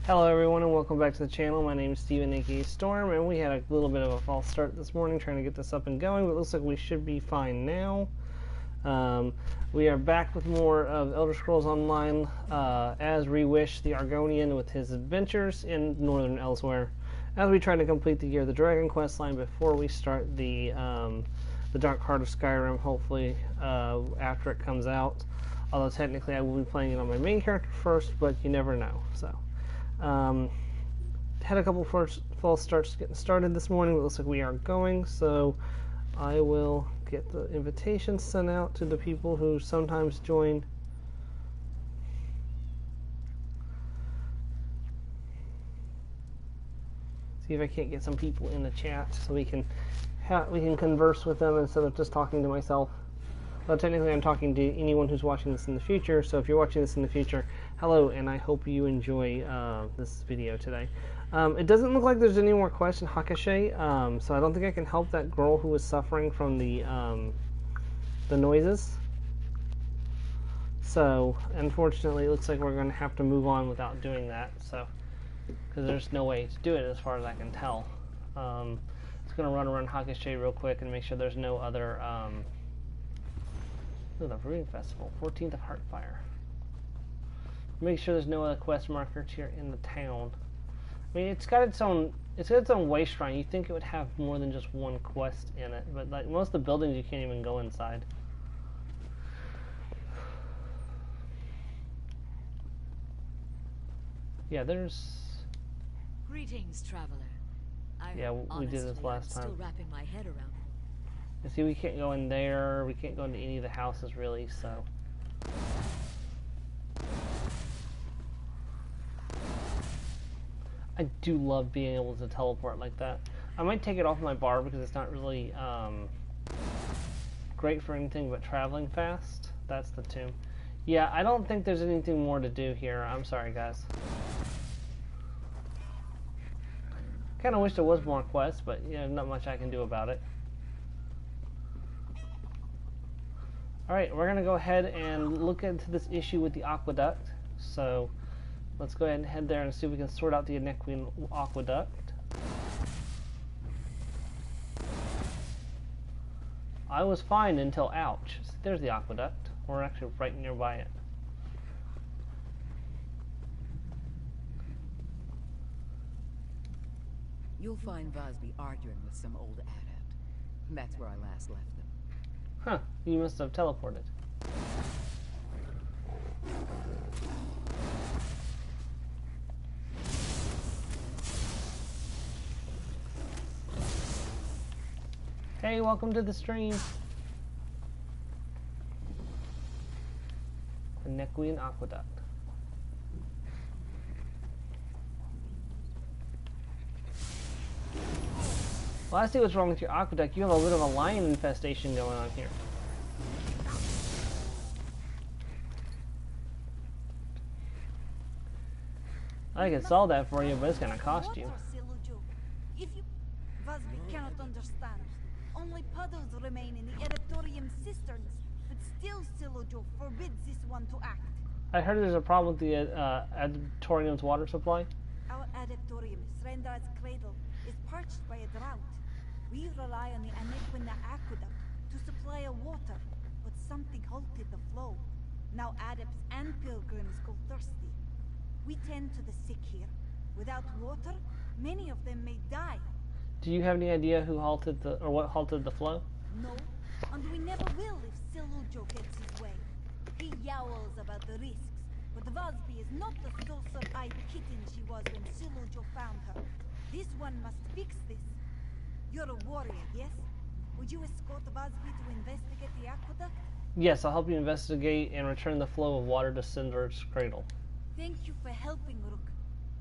Hello everyone and welcome back to the channel. My name is Steven aka Storm, and we had a little bit of a false start this morning trying to get this up and going, but it looks like we should be fine now. We are back with more of Elder Scrolls Online as Reewish the Argonian with his adventures in Northern Elsewhere as we try to complete the Year of the Dragon quest line before we start the Dark Heart of Skyrim, hopefully after it comes out. Although technically I will be playing it on my main character first, but you never know. So had a couple false starts getting started this morning, but it looks like we are going, so I will get the invitations sent out to the people who sometimes join. See if I can't get some people in the chat so we can converse with them instead of just talking to myself. Well, technically I'm talking to anyone who's watching this in the future, so if you're watching this in the future, hello, and I hope you enjoy this video today. It doesn't look like there's any more quests in Hakashe, so I don't think I can help that girl who was suffering from the noises. So, unfortunately, it looks like we're going to have to move on without doing that, so, because there's no way to do it as far as I can tell. Just going to run around Hakashe real quick and make sure there's no other... the Brewing Festival, 14th of Heartfire. Make sure there's no other quest markers here in the town. I mean, it's got its own way shrine. You'd think it would have more than just one quest in it, but like most of the buildings, you can't even go inside. Yeah, there's. Greetings, traveler. Yeah, we did this last time. Still wrapping my head around it. You see, we can't go in there. We can't go into any of the houses, really, so... I do love being able to teleport like that. I might take it off my bar because it's not really great for anything but traveling fast. That's the tomb. Yeah, I don't think there's anything more to do here. I'm sorry, guys. Kind of wish there was more quests, but you know, not much I can do about it. Alright, we're going to go ahead and look into this issue with the aqueduct. So, let's go ahead and head there and see if we can sort out the Anequian aqueduct. I was fine until, ouch. There's the aqueduct. We're actually right nearby it. You'll find Vosby arguing with some old adept. That's where I last left them. Huh, you must have teleported. Hey, welcome to the stream. The Anequian Aqueduct. Well, I see what's wrong with your aqueduct. You have a bit of a lion infestation going on here. I can solve that for you, but it's going to cost you. If you Vosby cannot understand, only puddles remain in the Adeptorium cisterns, but still Silojo forbids this one to act. I heard there's a problem with the Adeptorium's water supply. Our Adeptorium, Srendar's cradle, is parched by a drought. We rely on the Anequian aqueduct to supply our water, but something halted the flow. Now adepts and pilgrims go thirsty. We tend to the sick here. Without water, many of them may die. Do you have any idea who halted or what halted the flow? No, and we never will if Silujo gets his way. He yowls about the risks, but Vosby is not the saucer-eyed kitten she was when Silujo found her. This one must fix this. You're a warrior, yes? Would you escort Vosby to investigate the aqueduct? Yes, I'll help you investigate and return the flow of water to Cinder's cradle. Thank you for helping, Rook.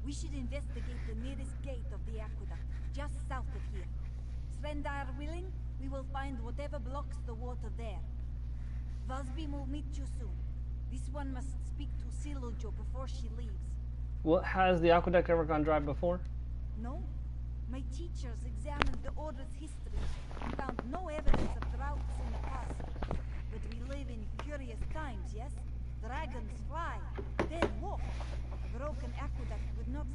We should investigate the nearest gate of the aqueduct, just south of here. Srendar willing, we will find whatever blocks the water there. Vosby will meet you soon. This one must speak to Silujo before she leaves. What, has the aqueduct ever gone dry before? No. My teachers examined the Order's history and found no evidence of droughts in the past. But we live in curious times, yes? Dragons fly, dead walk. A broken aqueduct would not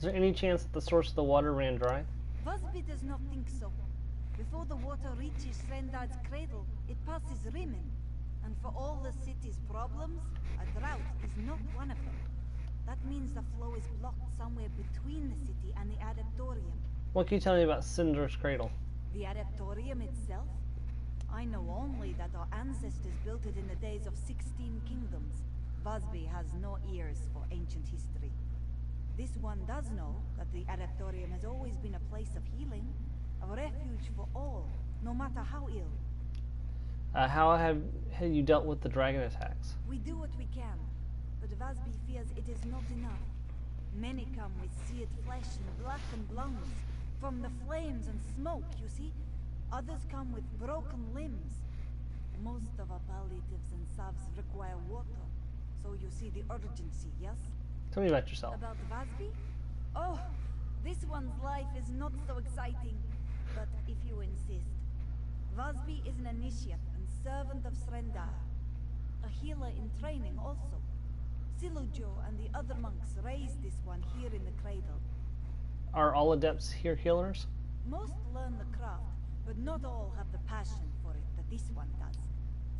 Is there any chance that the source of the water ran dry? Busby does not think so. Before the water reaches Srendad's cradle, it passes Rimen. And for all the city's problems, a drought is not one of them. That means the flow is blocked somewhere between the city and the Adeptorium. What can you tell me about Cinder's cradle? The Adeptorium itself? I know only that our ancestors built it in the days of 16 kingdoms. Busby has no ears for ancient history. This one does know that the Adeptorium has always been a place of healing, a refuge for all, no matter how ill. How have you dealt with the dragon attacks? We do what we can, but Vasby fears it is not enough. Many come with seared flesh and blackened lungs, from the flames and smoke, you see. Others come with broken limbs. Most of our palliatives and salves require water, so you see the urgency, yes? Tell me about yourself. About Vasby? Oh, this one's life is not so exciting, but if you insist. Vasby is an initiate and servant of Srendar, a healer in training also. Silujo and the other monks raised this one here in the cradle. Are all adepts here healers? Most learn the craft, but not all have the passion for it that this one does.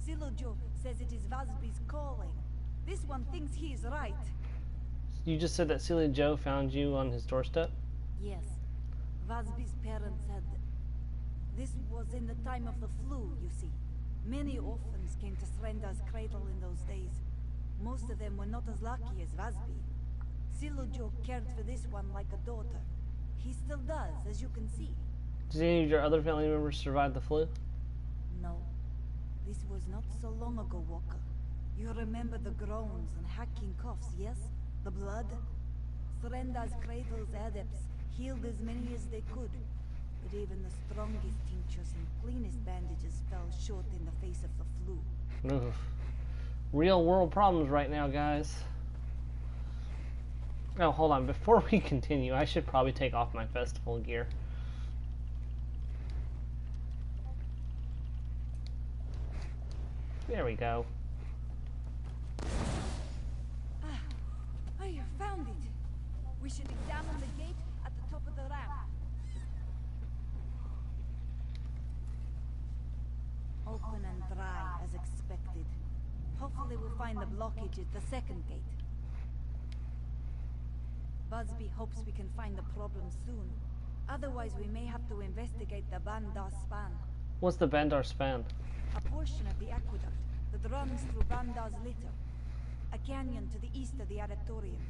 Silujo says it is Vasby's calling. This one thinks he is right. You just said that Celia Joe found you on his doorstep? Yes. Vasby's parents had... This was in the time of the flu, you see. Many orphans came to Srendar's cradle in those days. Most of them were not as lucky as Vasby. Silujo cared for this one like a daughter. He still does, as you can see. Did any of your other family members survive the flu? No. This was not so long ago, Walker. You remember the groans and hacking coughs, yes? The blood? Srendar's cradle's adepts healed as many as they could. But even the strongest tinctures and cleanest bandages fell short in the face of the flu. Oof. Real world problems right now, guys. Oh, hold on. Before we continue, I should probably take off my festival gear. There we go. I found it. We should examine the gate at the top of the ramp. Open and dry, as expected. Hopefully we'll find the blockage at the second gate. Busby hopes we can find the problem soon. Otherwise we may have to investigate the Bandar Span. What's the Bandar Span? A portion of the aqueduct that runs through Bandar's litter. A canyon to the east of the Adeptorium.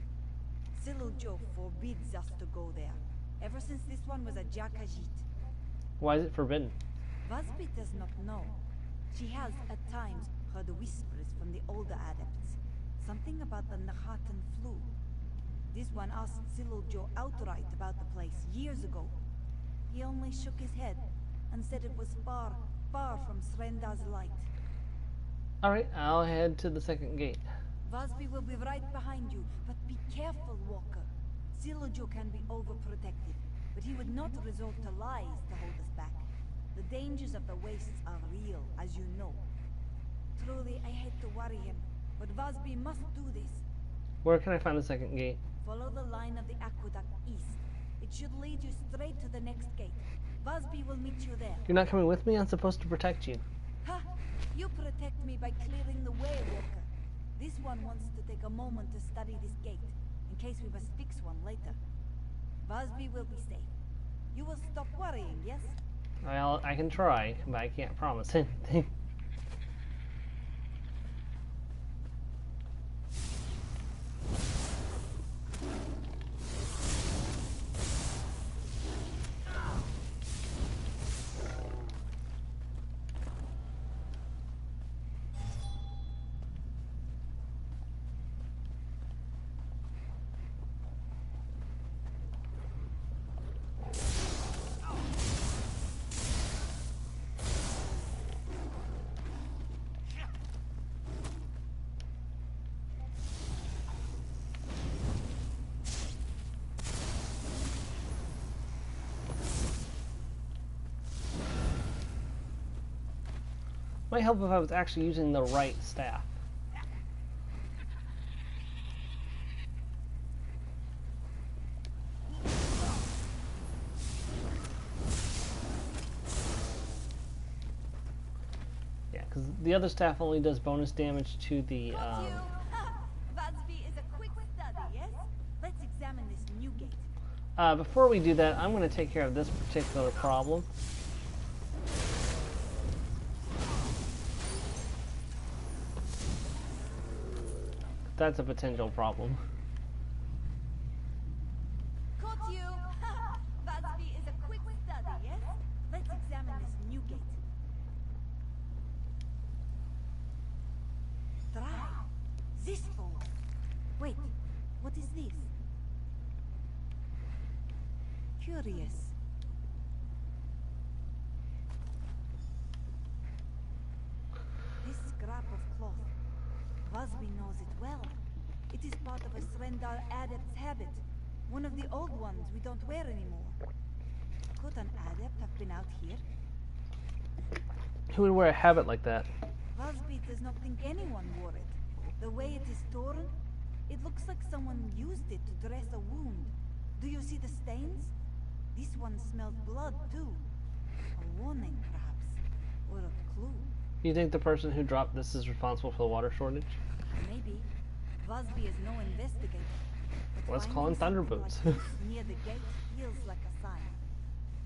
Silujo forbids us to go there, ever since this one was a Jakajit. Why is it forbidden? Busby does not know. She has, at times, heard whispers from the older adepts. Something about the Nahatan flu. This one asked Silujo outright about the place years ago. He only shook his head and said it was far, far from Srendar's light. Alright, I'll head to the second gate. Busby will be right behind you, but be careful, Walker. Silujo can be overprotective, but he would not resort to lies to hold us back. The dangers of the wastes are real, as you know. Truly, I hate to worry him, but Busby must do this. Where can I find the second gate? Follow the line of the aqueduct east. It should lead you straight to the next gate. Busby will meet you there. You're not coming with me? I'm supposed to protect you. Ha! You protect me by clearing the way, Walker. This one wants to take a moment to study this gate, in case we must fix one later. Busby will be safe. You will stop worrying, yes? Well, I can try, but I can't promise anything. Might help if I was actually using the right staff. because the other staff only does bonus damage to the. Got you! Vasby is a quick study, yes? Let's examine this new gate. Before we do that, I'm going to take care of this particular problem. That's a potential problem. Caught you! Vasby is a quick study, yes? Let's examine this new gate. Try. This fold. Wait, what is this? Curious. This scrap of cloth. Vasby knows it well. It is part of a Srendar adept's habit. One of the old ones we don't wear anymore. Could an adept have been out here? Who would wear a habit like that? Vasby does not think anyone wore it. The way it is torn, it looks like someone used it to dress a wound. Do you see the stains? This one smells blood too. A warning, perhaps. Or a clue. You think the person who dropped this is responsible for the water shortage? Maybe. Vasby is no investigator. But Let's call him finding Thunderboots. something like this near the gate feels like a sign.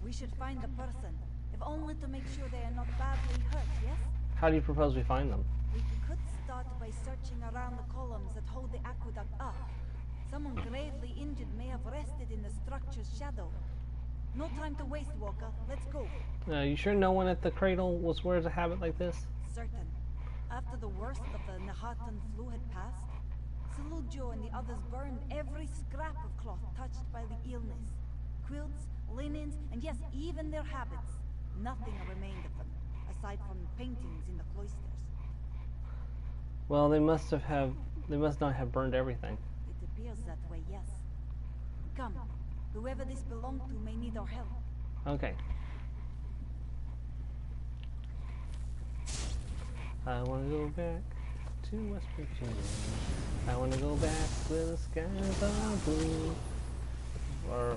We should find the person, if only to make sure they are not badly hurt, yes? How do you propose we find them? We could start by searching around the columns that hold the aqueduct up. Someone gravely injured may have rested in the structure's shadow. No time to waste, Walker. Let's go. You sure no one at the cradle wears a habit like this? Certain. After the worst of the Nahatan flu had passed, Salujo and the others burned every scrap of cloth touched by the illness. Quilts, linens, and yes, even their habits. Nothing remained of them, aside from paintings in the cloisters. Well, they must not have burned everything. It appears that way, yes. Come, whoever this belonged to may need our help. Okay. I want to go back to West Virginia. I want to go back where the skies are blue. Or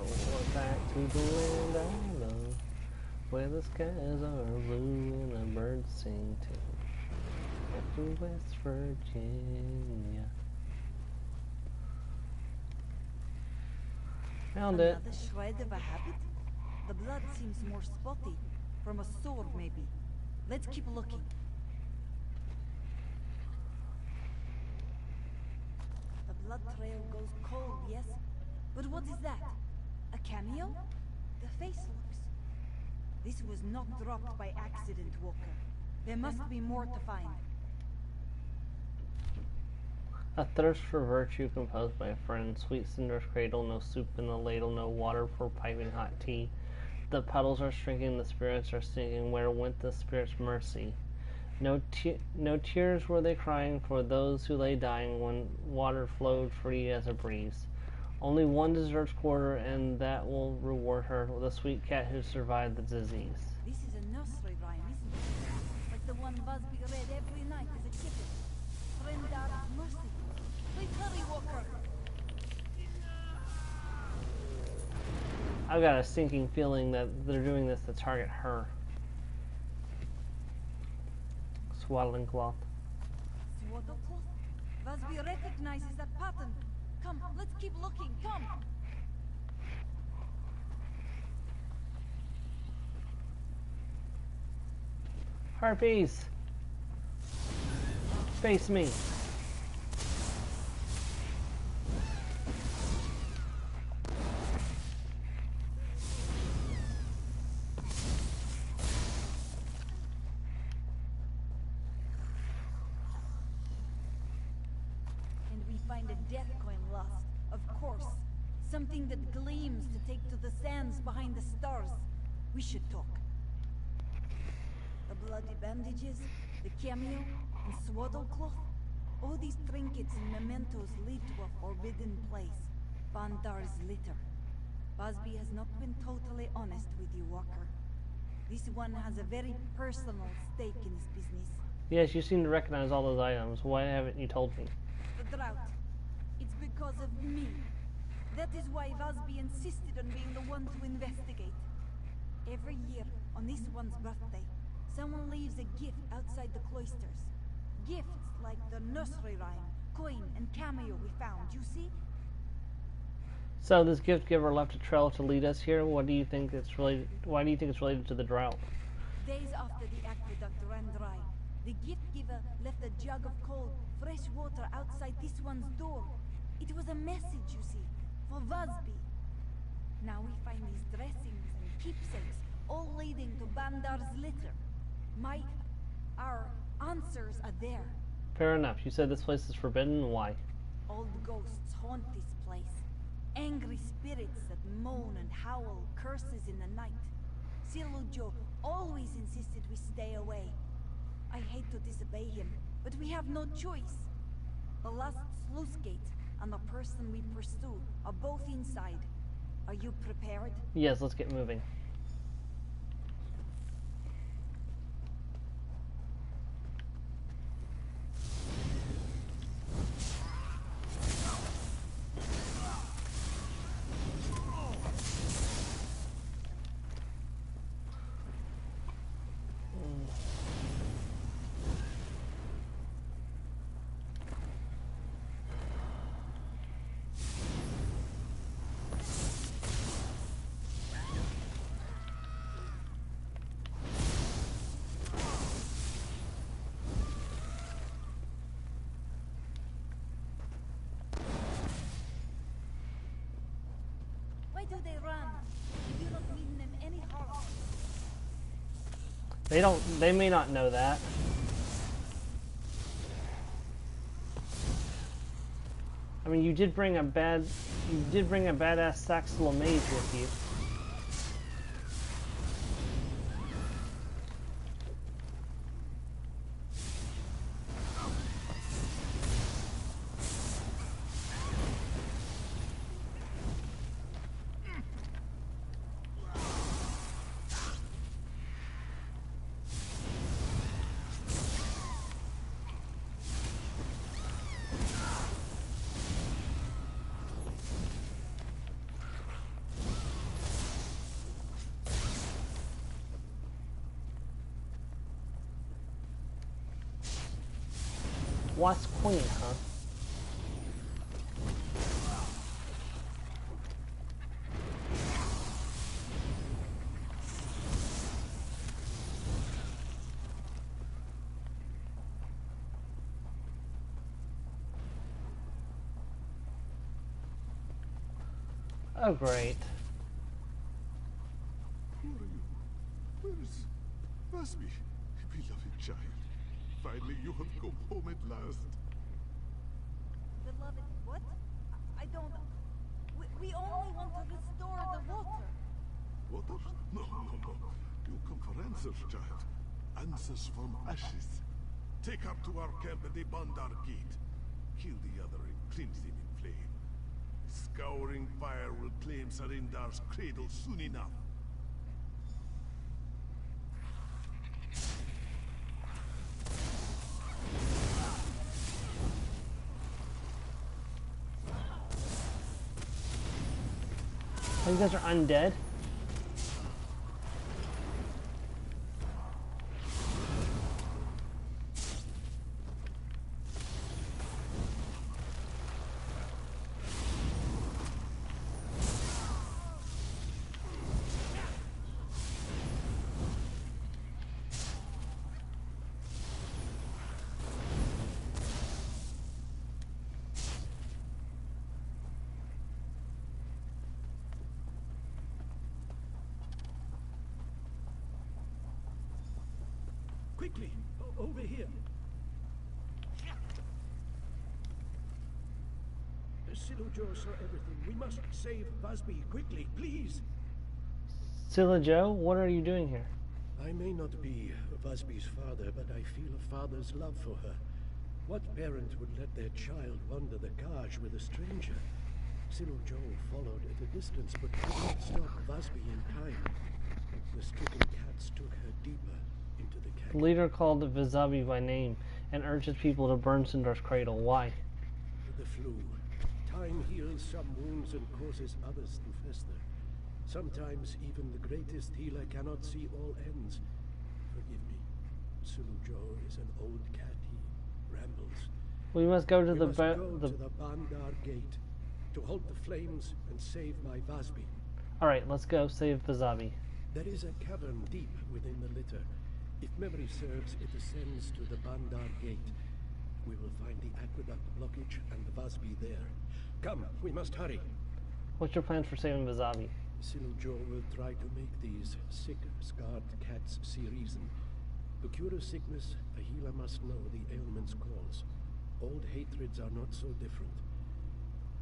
back to the land I love, where the skies are blue and the birds sing too. Back to West Virginia. Found it. Another shred of a habit? The blood seems more spotty. From a sword, maybe. Let's keep looking. The blood trail goes cold, yes? But what is that? A cameo? The face looks. This was not dropped by accident, Walker. There must be more to find. A thirst for virtue composed by a friend, sweet cinder's cradle, no soup in the ladle, no water for piping hot tea. The puddles are shrinking, the spirits are sinking, where went the spirit's mercy? No tears were they crying for those who lay dying when water flowed free as a breeze. Only one deserves quarter, and that will reward her, the sweet cat who survived the disease. This is a nursery rhyme, isn't it? Like the one Busby read every night as a kitten. Srendar mercy. Please hurry, Walker. I've got a sinking feeling that they're doing this to target her. Swaddling cloth. Swaddle cloth? Busby recognizes that pattern. Come, let's keep looking. Come. Harpies! Face me! And we find a death coin lost. Of course. Something that gleams to take to the sands behind the stars. We should talk. The bloody bandages, the cameo, and swaddle cloth. All these trinkets and mementos lead to a forbidden place. Bandar's litter. Busby has not been totally honest with you, Walker. This one has a very personal stake in this business. Yes, you seem to recognize all those items. Why haven't you told me? The drought. It's because of me. That is why Busby insisted on being the one to investigate. Every year, on this one's birthday, Someone leaves a gift outside the cloisters. Gifts like the nursery rhyme, coin, and cameo we found, you see? So this gift giver left a trail to lead us here. What do you think it's related? Why do you think it's related to the drought? Days after the aqueduct ran dry, the gift giver left a jug of cold, fresh water outside this one's door. It was a message, you see, for Vasby. Now we find these dressings and keepsakes, all leading to Bandar's litter. Our answers are there. Fair enough. You said this place is forbidden. Why? Old ghosts haunt this place. Angry spirits that moan and howl curses in the night. Silujo always insisted we stay away. I hate to disobey him, but we have no choice. The last sluice gate and the person we pursue are both inside. Are you prepared? Yes, let's get moving. Why do they run? You do not mean them any harm. They may not know that. I mean, you did bring a badass Saxila mage with you. What's Queen, huh? Oh, great. Who are you? Where is Vasby, beloved child? Finally, you have come home at last. Beloved, what? I don't... We only want to restore the water. Water? No. You come for answers, child. Answers from ashes. Take her to our camp at the Bandar Gate. Kill the other and cleanse him in flame. Scouring fire will claim Sarindar's cradle soon enough. Oh, you guys are undead? Quickly, over here. Silujo saw everything. We must save Vasby quickly, please. Silujo, what are you doing here? I may not be Vasby's father, but I feel a father's love for her. What parent would let their child wander the Kaj with a stranger? Silujo followed at a distance, but could not stop Vasby in time. The stricken cats took her deeper into the The cave. leader called Vizabi by name and urges people to burn Sindar's cradle. Why? The flu. Time heals some wounds and causes others to fester. Sometimes even the greatest healer cannot see all ends. Forgive me. Silujo is an old cat. He rambles. We must go to We the must go the. to the Bandar Gate to halt the flames and save my Vasby. All right, let's go save Vazabi. There is a cavern deep within the litter. If memory serves, it ascends to the Bandar Gate. We will find the aqueduct blockage and the Vasby there. Come, we must hurry. What's your plan for saving Vazabi? Silujo will try to make these sick, scarred cats see reason. To cure a sickness, a healer must know the ailment's cause. Old hatreds are not so different.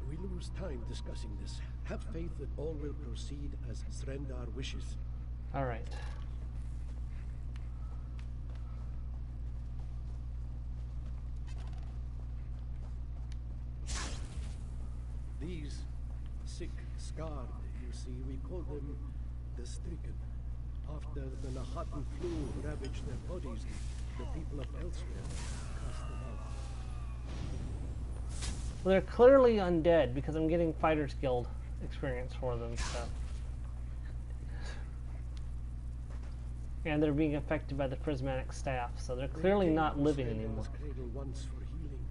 We lose time discussing this. Have faith that all will proceed as Srendar wishes. All right. These sick, scarred, you see, we call them the stricken. After the Nahatan flu ravaged their bodies, the people of elsewhere cast them out. Well, they're clearly undead because I'm getting Fighters Guild experience for them. So. And they're being affected by the prismatic staff, so they're clearly not living anymore. Cradle once for healing,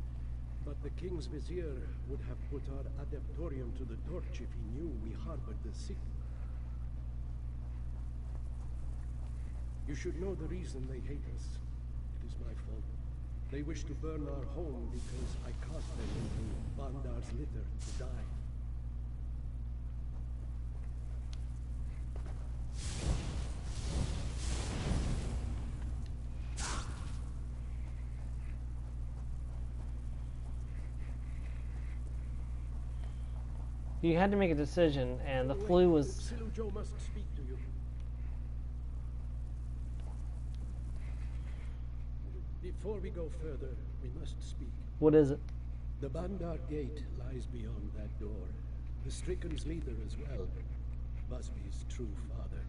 but the king's vizier would have put our adeptorium to the torch if he knew we harbored the sick. You should know the reason they hate us. It is my fault. They wish to burn our home because I cast them into Bandar's litter to die. You had to make a decision, and the flu was... Silujo must speak to you. Before we go further, we must speak. What is it? The Bandar Gate lies beyond that door. The Stricken's leader as well. Busby's true father.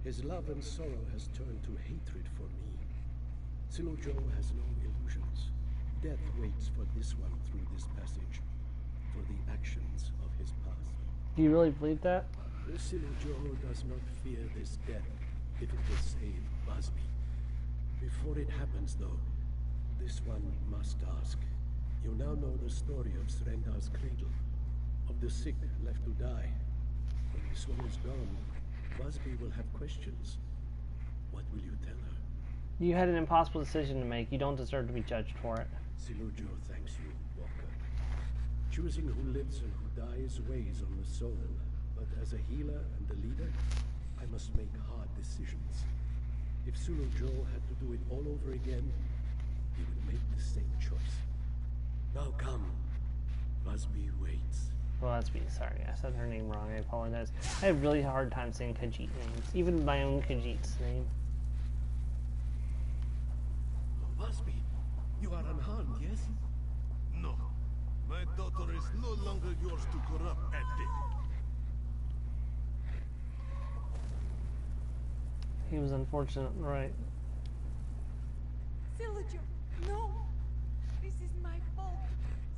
His love and sorrow has turned to hatred for me. Silujo has no illusions. Death waits for this one through this passage. For the actions of his past. Do you really believe that? Silujo does not fear this death if it will save Busby. Before it happens, though, this one must ask. You now know the story of Srendar's cradle, of the sick left to die. When this one is gone, Busby will have questions. What will you tell her? You had an impossible decision to make. You don't deserve to be judged for it. Silujo thanks you, Walker. Choosing who lives and who dies weighs on the soul, but as a healer and a leader, I must make hard decisions. If Silujo had to do it all over again, he would make the same choice. Now come. Busby waits. Well, that's me. Sorry, I said her name wrong. I apologize. I have really hard time saying Khajiit names, even my own Khajiit's name. Busby, you are unharmed, yes? No. My daughter is no longer yours to corrupt at death. He was unfortunate, right? Silujo, no! This is my fault.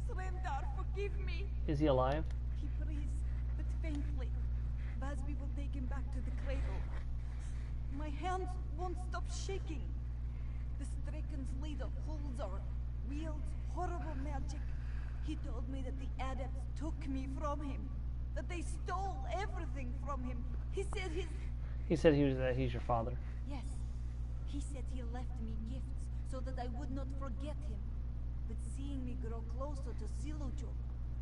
Srendar, forgive me. Is he alive? He breathes, but faintly. Busby will take him back to the cradle. My hands won't stop shaking. The Stricken's leader, Hulzar, wields horrible magic. He told me that the adepts took me from him. That they stole everything from him. He said he's your father. Yes. He said he left me gifts so that I would not forget him. But seeing me grow closer to Silujo,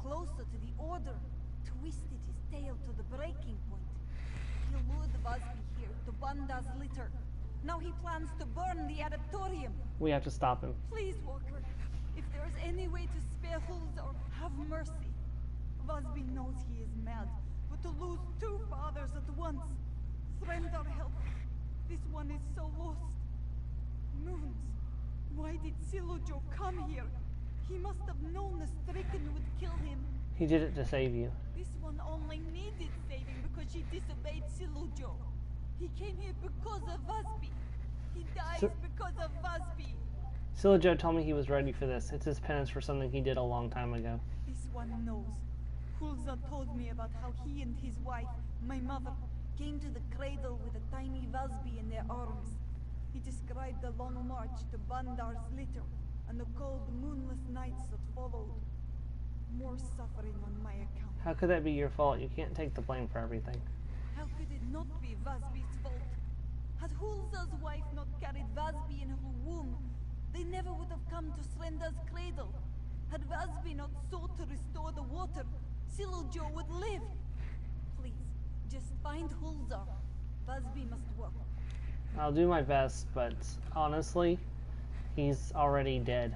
closer to the Order, twisted his tail to the breaking point. He lured Busby here to Banda's litter. Now he plans to burn the Adeptorium. We have to stop him. Please, Walker. If there is any way to spare Hulzar, have mercy. Busby knows he is mad, but to lose two fathers at once. Srendar help. This one is so lost. Moons. Why did Silujo come here? He must have known the Stricken would kill him. He did it to save you. This one only needed saving because she disobeyed Silujo. He came here because of Busby. He dies because of Busby. Silujo told me he was ready for this. It's his penance for something he did a long time ago. This one knows. Hulza told me about how he and his wife, my mother, came to the cradle with a tiny Busby in their arms. He described the long march to Bandar's litter and the cold, moonless nights that followed. More suffering on my account. How could that be your fault? You can't take the blame for everything. How could it not be Vasby's fault? Had Hulza's wife not carried Vasby in her womb, they never would have come to Srenda's cradle. Had Vasby not sought to restore the water, Silojo would live. Please, just find Hulza. Vasby must work. I'll do my best, but honestly, he's already dead.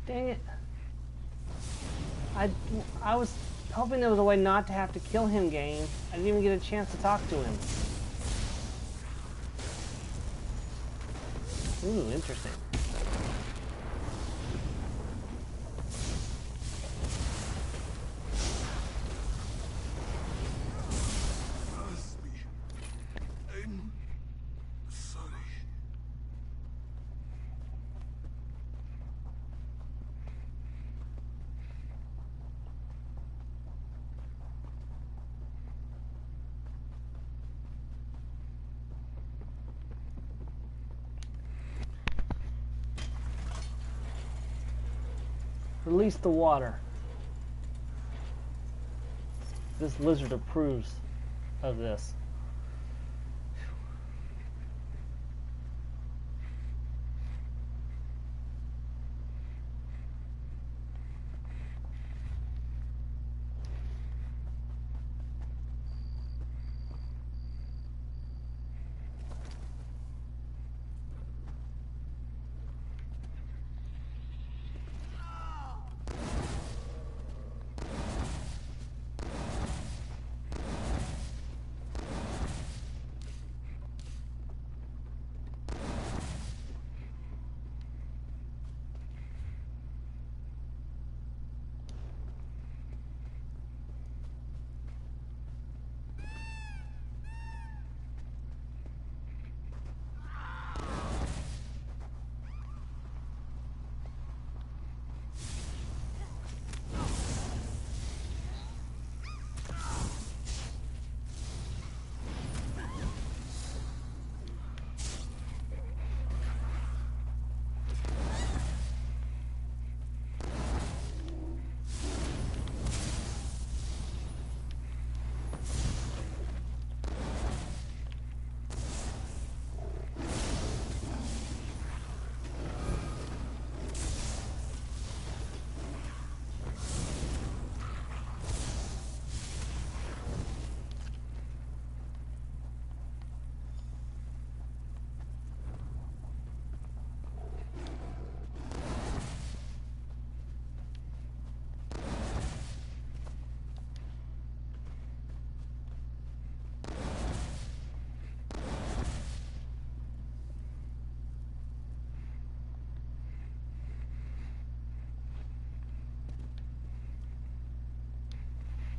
Dang it. I was hoping there was a way not to have to kill him, game. I didn't even get a chance to talk to him. Ooh, interesting. I'm sorry. Release the water. This lizard approves of this.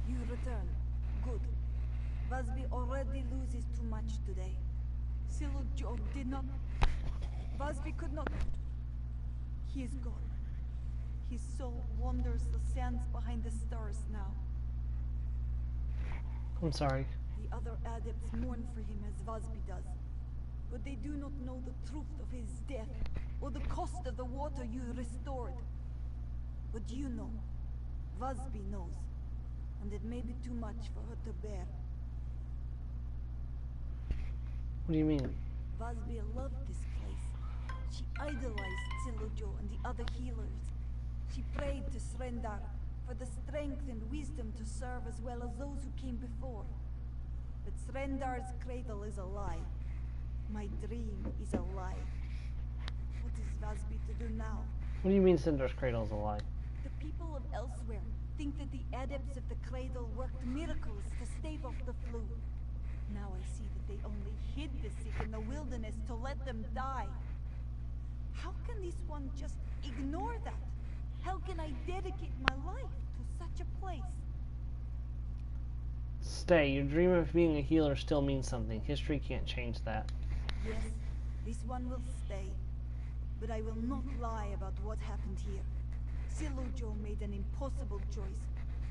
You return. Good. Vasby already loses too much today. Silojo did not... Vasby could not... He is gone. His soul wanders the sands behind the stars now. I'm sorry. The other adepts mourn for him as Vasby does. But they do not know the truth of his death, or the cost of the water you restored. But you know. Vasby knows. And it may be too much for her to bear. What do you mean? Vasby loved this place. She idolized Silojo and the other healers. She prayed to Srendar for the strength and wisdom to serve as well as those who came before. But Srendar's cradle is a lie. My dream is a lie. What is Vasby to do now? What do you mean Cinder's cradle is a lie? The people of elsewhere think that the adepts of the cradle worked miracles to stave off the flu. Now I see that they only hid the sick in the wilderness to let them die. How can this one just ignore that? How can I dedicate my life to such a place? Stay. Your dream of being a healer still means something. History can't change that. Yes, this one will stay. But I will not lie about what happened here. Silojo made an impossible choice,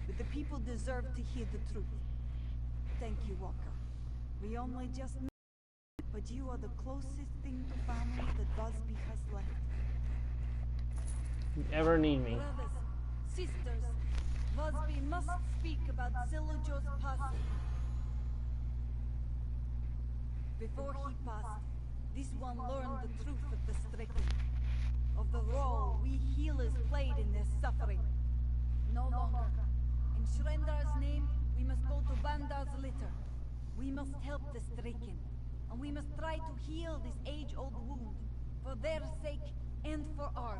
but the people deserve to hear the truth. thank you, Walker. We only just met, but you are the closest thing to family that Busby has left. If you ever need me. Brothers, sisters, Busby must speak about Silajo's passing. Before he passed, this one learned the truth of the stricken, of the role we healers played in their suffering. No longer. In Shrendar's name, we must go to Bandar's litter. We must help the stricken, and we must try to heal this age-old wound, for their sake and for ours.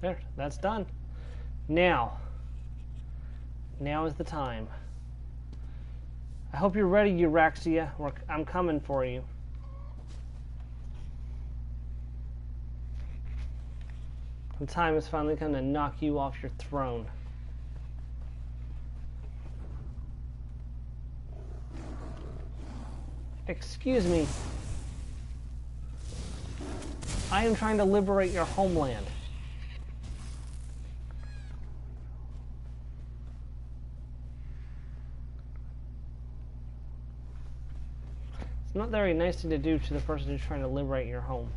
There, that's done. Now is the time. I hope you're ready, Euraxia. I'm coming for you. The time has finally come to knock you off your throne. Excuse me. I am trying to liberate your homeland. It's not a very nice thing to do to the person who's trying to liberate your home.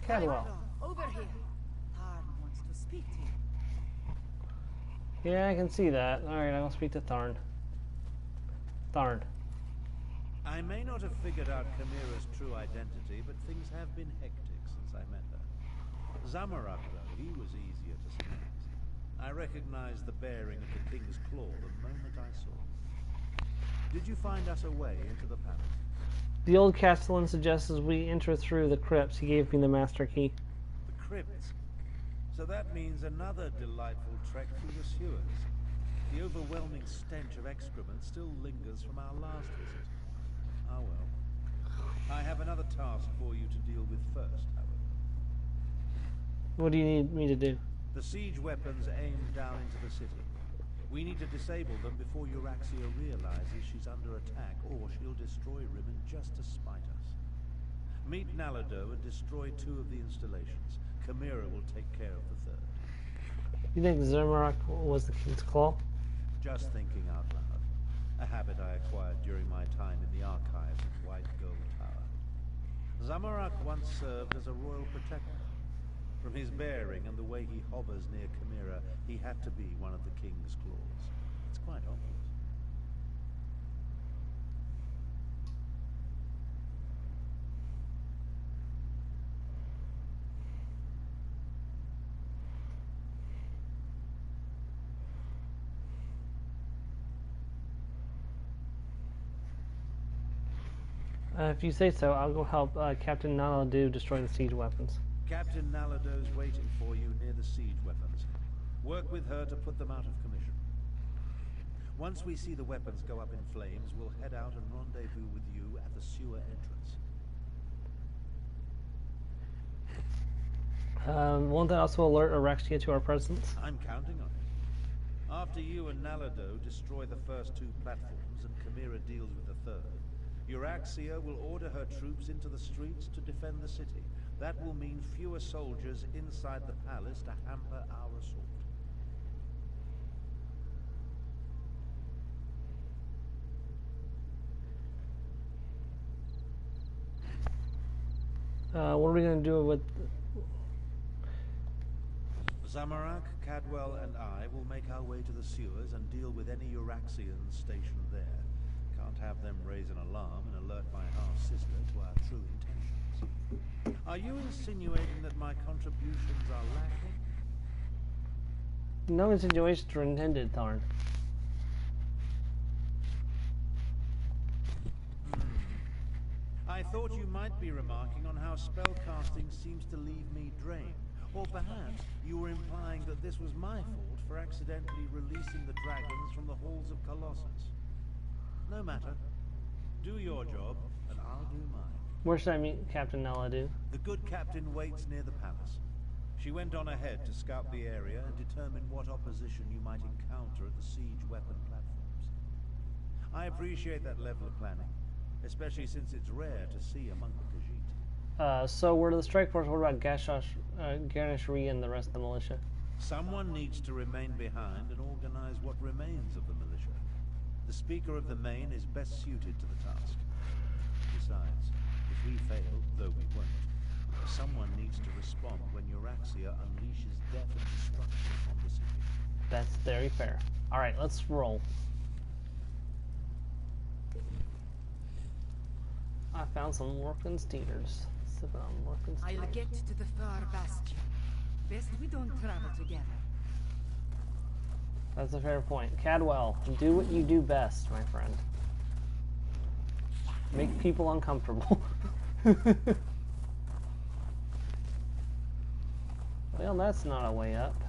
Cadwell. Over here. Tharn wants to speak to you. Yeah, I can see that. Alright, I'll speak to Tharn. Tharn. I may not have figured out Chimera's true identity, but things have been hectic since I met her. Zamorak, though, he was easier to spot. I recognized the bearing of the King's Claw the moment I saw it. Did you find us a way into the palace? The old castellan suggests we enter through the crypts. He gave me the master key. The crypts? So that means another delightful trek through the sewers. The overwhelming stench of excrement still lingers from our last visit. Ah well. I have another task for you to deal with first, however. What do you need me to do? The siege weapons aimed down into the city. We need to disable them before Euraxia realizes she's under attack, or she'll destroy Rimmon just to spite us. Meet Nalado and destroy 2 of the installations. Chimera will take care of the 3rd. You think Zamorak was the King's Claw? Just thinking out loud. A habit I acquired during my time in the archives of White Gold Tower. Zamorak once served as a royal protector. From his bearing and the way he hovers near Chimera, he had to be one of the King's Claws. It's quite obvious. If you say so, I'll go help Captain Naladu destroy the siege weapons. Captain Nalado's waiting for you near the siege weapons. Work with her to put them out of commission. Once we see the weapons go up in flames, we'll head out and rendezvous with you at the sewer entrance. Won't that also alert Euraxia to our presence? I'm counting on it. After you and Nalado destroy the first 2 platforms and Chimera deals with the 3rd, Euraxia will order her troops into the streets to defend the city. That will mean fewer soldiers inside the palace to hamper our assault. What are we going to do with... Zamorak, Cadwell, and I will make our way to the sewers and deal with any Euraxians stationed there. Can't have them raise an alarm and alert my half-sister to our true intentions. Are you insinuating that my contributions are lacking? No insinuations were intended, Tharn. I thought you might be remarking on how spellcasting seems to leave me drained. Or perhaps you were implying that this was my fault for accidentally releasing the dragons from the halls of Colossus. No matter. Do your job, and I'll do mine. Where should I meet Captain Naladu? The good captain waits near the palace. She went on ahead to scout the area and determine what opposition you might encounter at the siege weapon platforms. I appreciate that level of planning, especially since it's rare to see among the Khajiit. So we're the strike force. What about Garnishri and the rest of the militia? Someone needs to remain behind and organize what remains of the militia. The Speaker of the Main is best suited to the task. Besides, if we fail, though we won't, someone needs to respond when Euraxia unleashes death and destruction on the city. That's very fair. Alright, let's roll. I found some working steers. I'll get to the far bastion. Best we don't travel together. That's a fair point. Cadwell, do what you do best, my friend. Make people uncomfortable. Well, that's not a way up.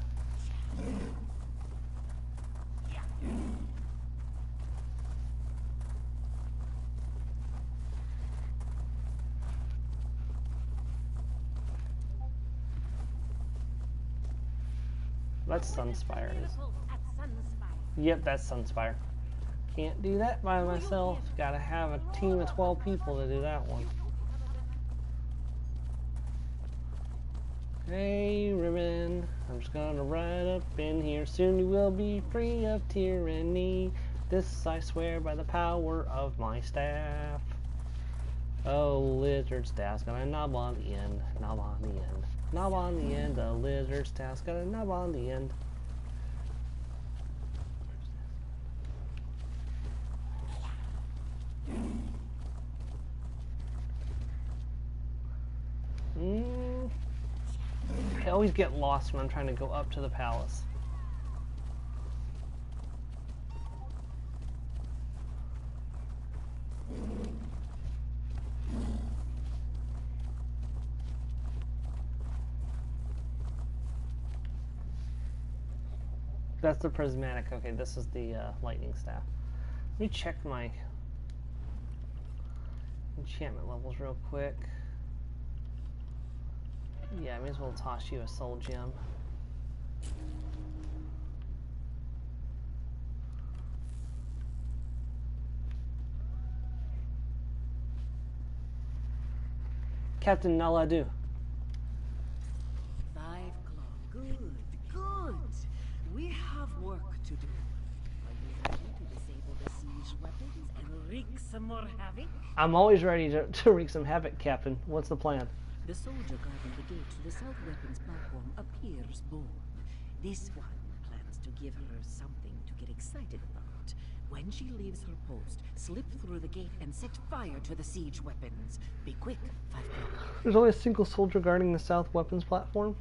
That's Sunspire. Yep, that's Sunspire. Can't do that by myself. Gotta have a team of 12 people to do that one. Hey, Ribbon. I'm just gonna ride up in here. Soon you will be free of tyranny. This I swear by the power of my staff. Oh, lizard staff's got a knob on the end. Knob on the end. Knob on the end. The lizard staff's got a knob on the end. I always get lost when I'm trying to go up to the palace. That's the prismatic. Okay, this is the lightning staff. Let me check my enchantment levels real quick. Yeah, I may as well toss you a soul gem. Captain Naladu. 5 o'clock. Good, good. We have work to do. Are you ready to disable the siege weapons and wreak some more havoc? I'm always ready to wreak some havoc, Captain. What's the plan? The soldier guarding the gate to the south weapons platform appears bored. This one plans to give her something to get excited about. When she leaves her post, slip through the gate and set fire to the siege weapons. Be quick, 5 o'clock. There's only a single soldier guarding the south weapons platform?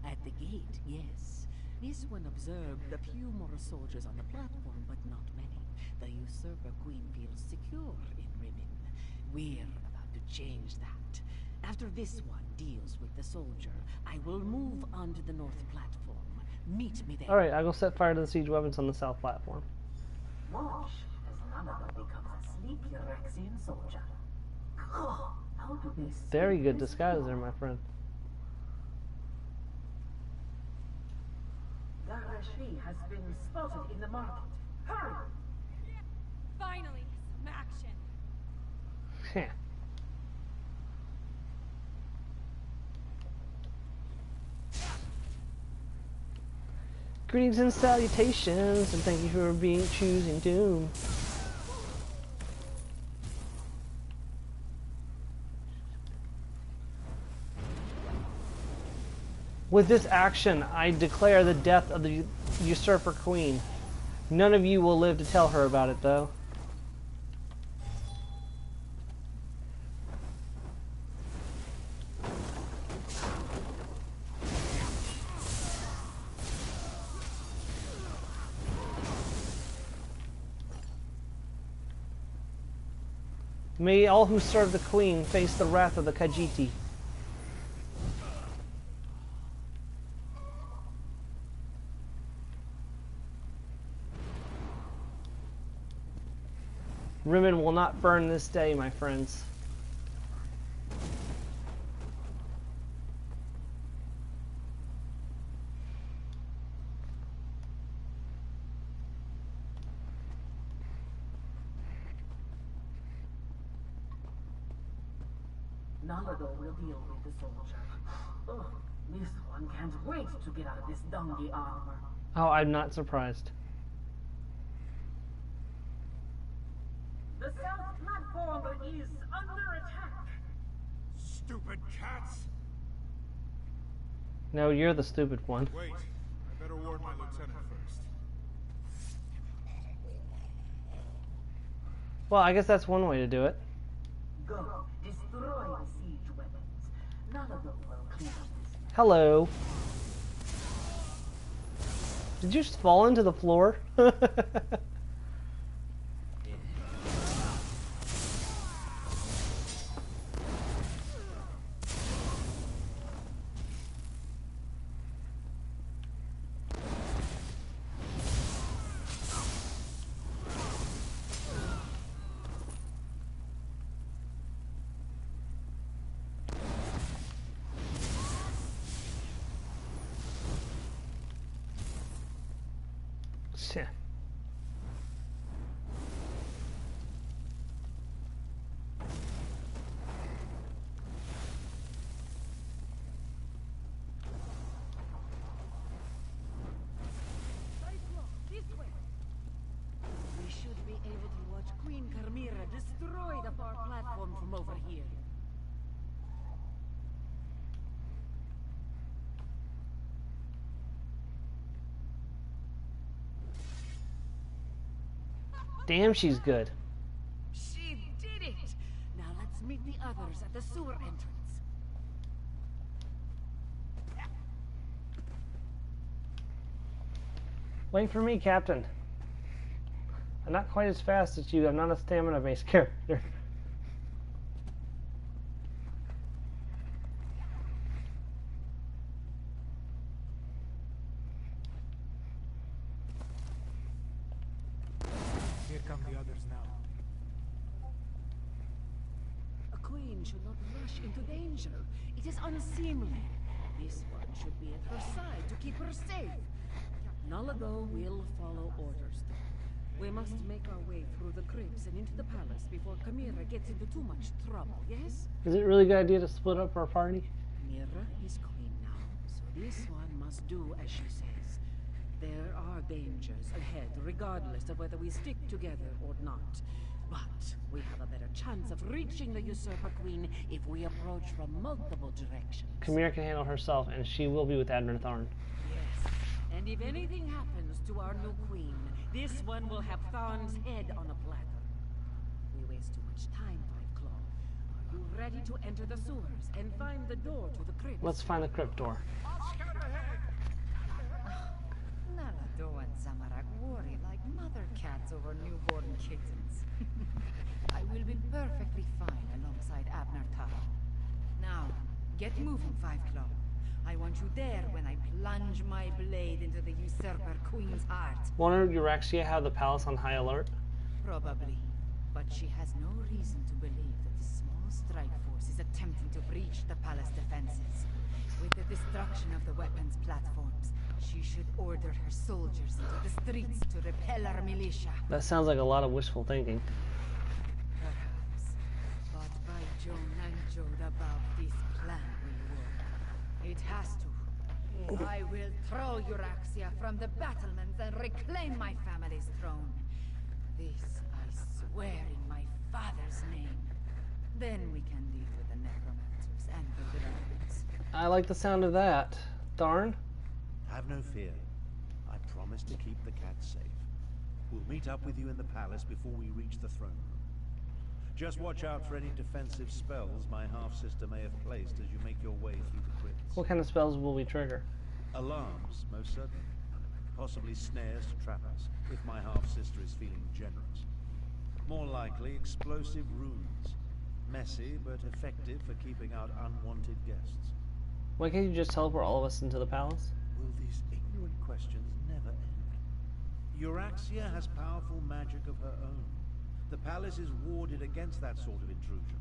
At the gate, yes. This one observed a few more soldiers on the platform, but not many. The usurper queen feels secure in Ribbon. We're about to change that. After this one deals with the soldier, I will move on to the north platform. Meet me there. Alright, I'll go set fire to the siege weapons on the south platform. Watch as none of them becomes a sleek Euraxian soldier. Oh, how do they Very good disguise there, my friend. Garashi has been spotted in the market. Hurry! Finally, some action. Heh. Greetings and salutations, and thank you for choosing Doom. With this action, I declare the death of the usurper queen. None of you will live to tell her about it, though. May all who serve the queen face the wrath of the Khajiit. Rimmon will not burn this day, my friends. Nalado will deal with the soldier. Oh, this one can't wait to get out of this dungy armor. Oh, I'm not surprised. The south platform is under attack. Stupid cats! No, you're the stupid one. Wait, I better warn my lieutenant first. Well, I guess that's one way to do it. Go, destroy the siege weapons. Nalado will clean up this. Hello. Did you just fall into the floor? Yeah. We should be able to watch Queen Chimera destroy the far platform from over here. Damn, she's good. She did it! Now let's meet the others at the sewer entrance. Wait for me, Captain. I'm not quite as fast as you. I'm not a stamina-based character. Here come the others now. A queen should not rush into danger. It is unseemly. This one should be at her side to keep her safe. Nalado will follow orders. We must make our way through the crypts and into the palace before Chimera gets into too much trouble, yes? Is it a really good idea to split up our party? Chimera is queen now, so this one must do as she says. There are dangers ahead, regardless of whether we stick together or not. But we have a better chance of reaching the usurper queen if we approach from multiple directions. Chimera can handle herself, and she will be with Admiral Tharn. Yes, and if anything happens to our new queen, this one will have Tharn's head on a platter. We waste too much time, Five Claw. Are you ready to enter the sewers and find the door to the crypt? Let's find the crypt door. Nalado and Zamorak worry like mother cats over newborn kittens. I will be perfectly fine alongside Abner Tara. Now, get moving, Five Claw. I want you there when I plunge my blade into the usurper queen's heart. Won't Eurexia have the palace on high alert? Probably. But she has no reason to believe that the small strike force is attempting to breach the palace defenses. With the destruction of the weapons platforms, she should order her soldiers into the streets to repel our militia. That sounds like a lot of wishful thinking. Perhaps. But shown Nanjod about this plan will work. It has to. I will throw Euraxia from the battlements and reclaim my family's throne. This I swear in my father's name. Then we can deal with the necromancers and the dragons. I like the sound of that. Darn. Have no fear. I promise to keep the cat safe. We'll meet up with you in the palace before we reach the throne room. Just watch out for any defensive spells my half-sister may have placed as you make your way through the crypts. What kind of spells will we trigger? Alarms, most certainly. Possibly snares to trap us, if my half-sister is feeling generous. More likely, explosive runes. Messy, but effective for keeping out unwanted guests. Why can't you just teleport all of us into the palace? Will these ignorant questions never end? Euraxia has powerful magic of her own. The palace is warded against that sort of intrusion.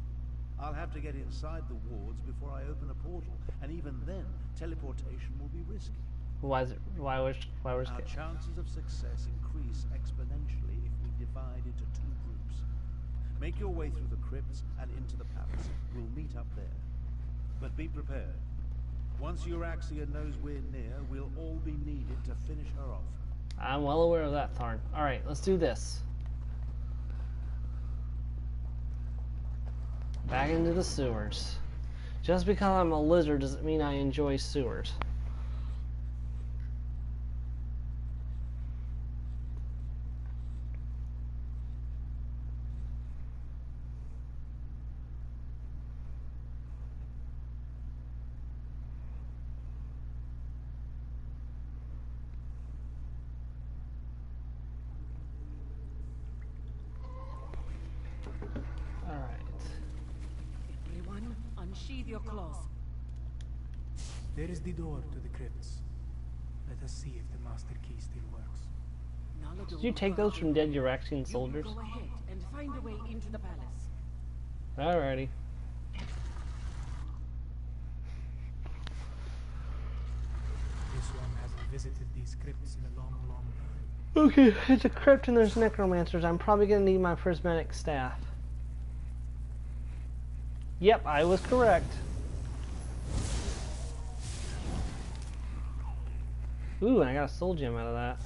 I'll have to get inside the wards before I open a portal, and even then, teleportation will be risky. Why risky? Our chances of success increase exponentially if we divide into two groups. Make your way through the crypts and into the palace. We'll meet up there. But be prepared. Once Euraxia knows we're near, we'll all be needed to finish her off. I'm well aware of that, Tharn. Alright, let's do this. Back into the sewers. Just because I'm a lizard doesn't mean I enjoy sewers. Unsheathe your claws. There is the door to the crypts. Let us see if the master key still works. Did you take those from dead Euraxian soldiers? Go ahead and find a way into the palace. Alrighty. This one hasn't visited these crypts in a long, long time. Okay, it's a crypt and there's necromancers. I'm probably gonna need my prismatic staff. Yep, I was correct. Ooh, and I got a soul gem out of that.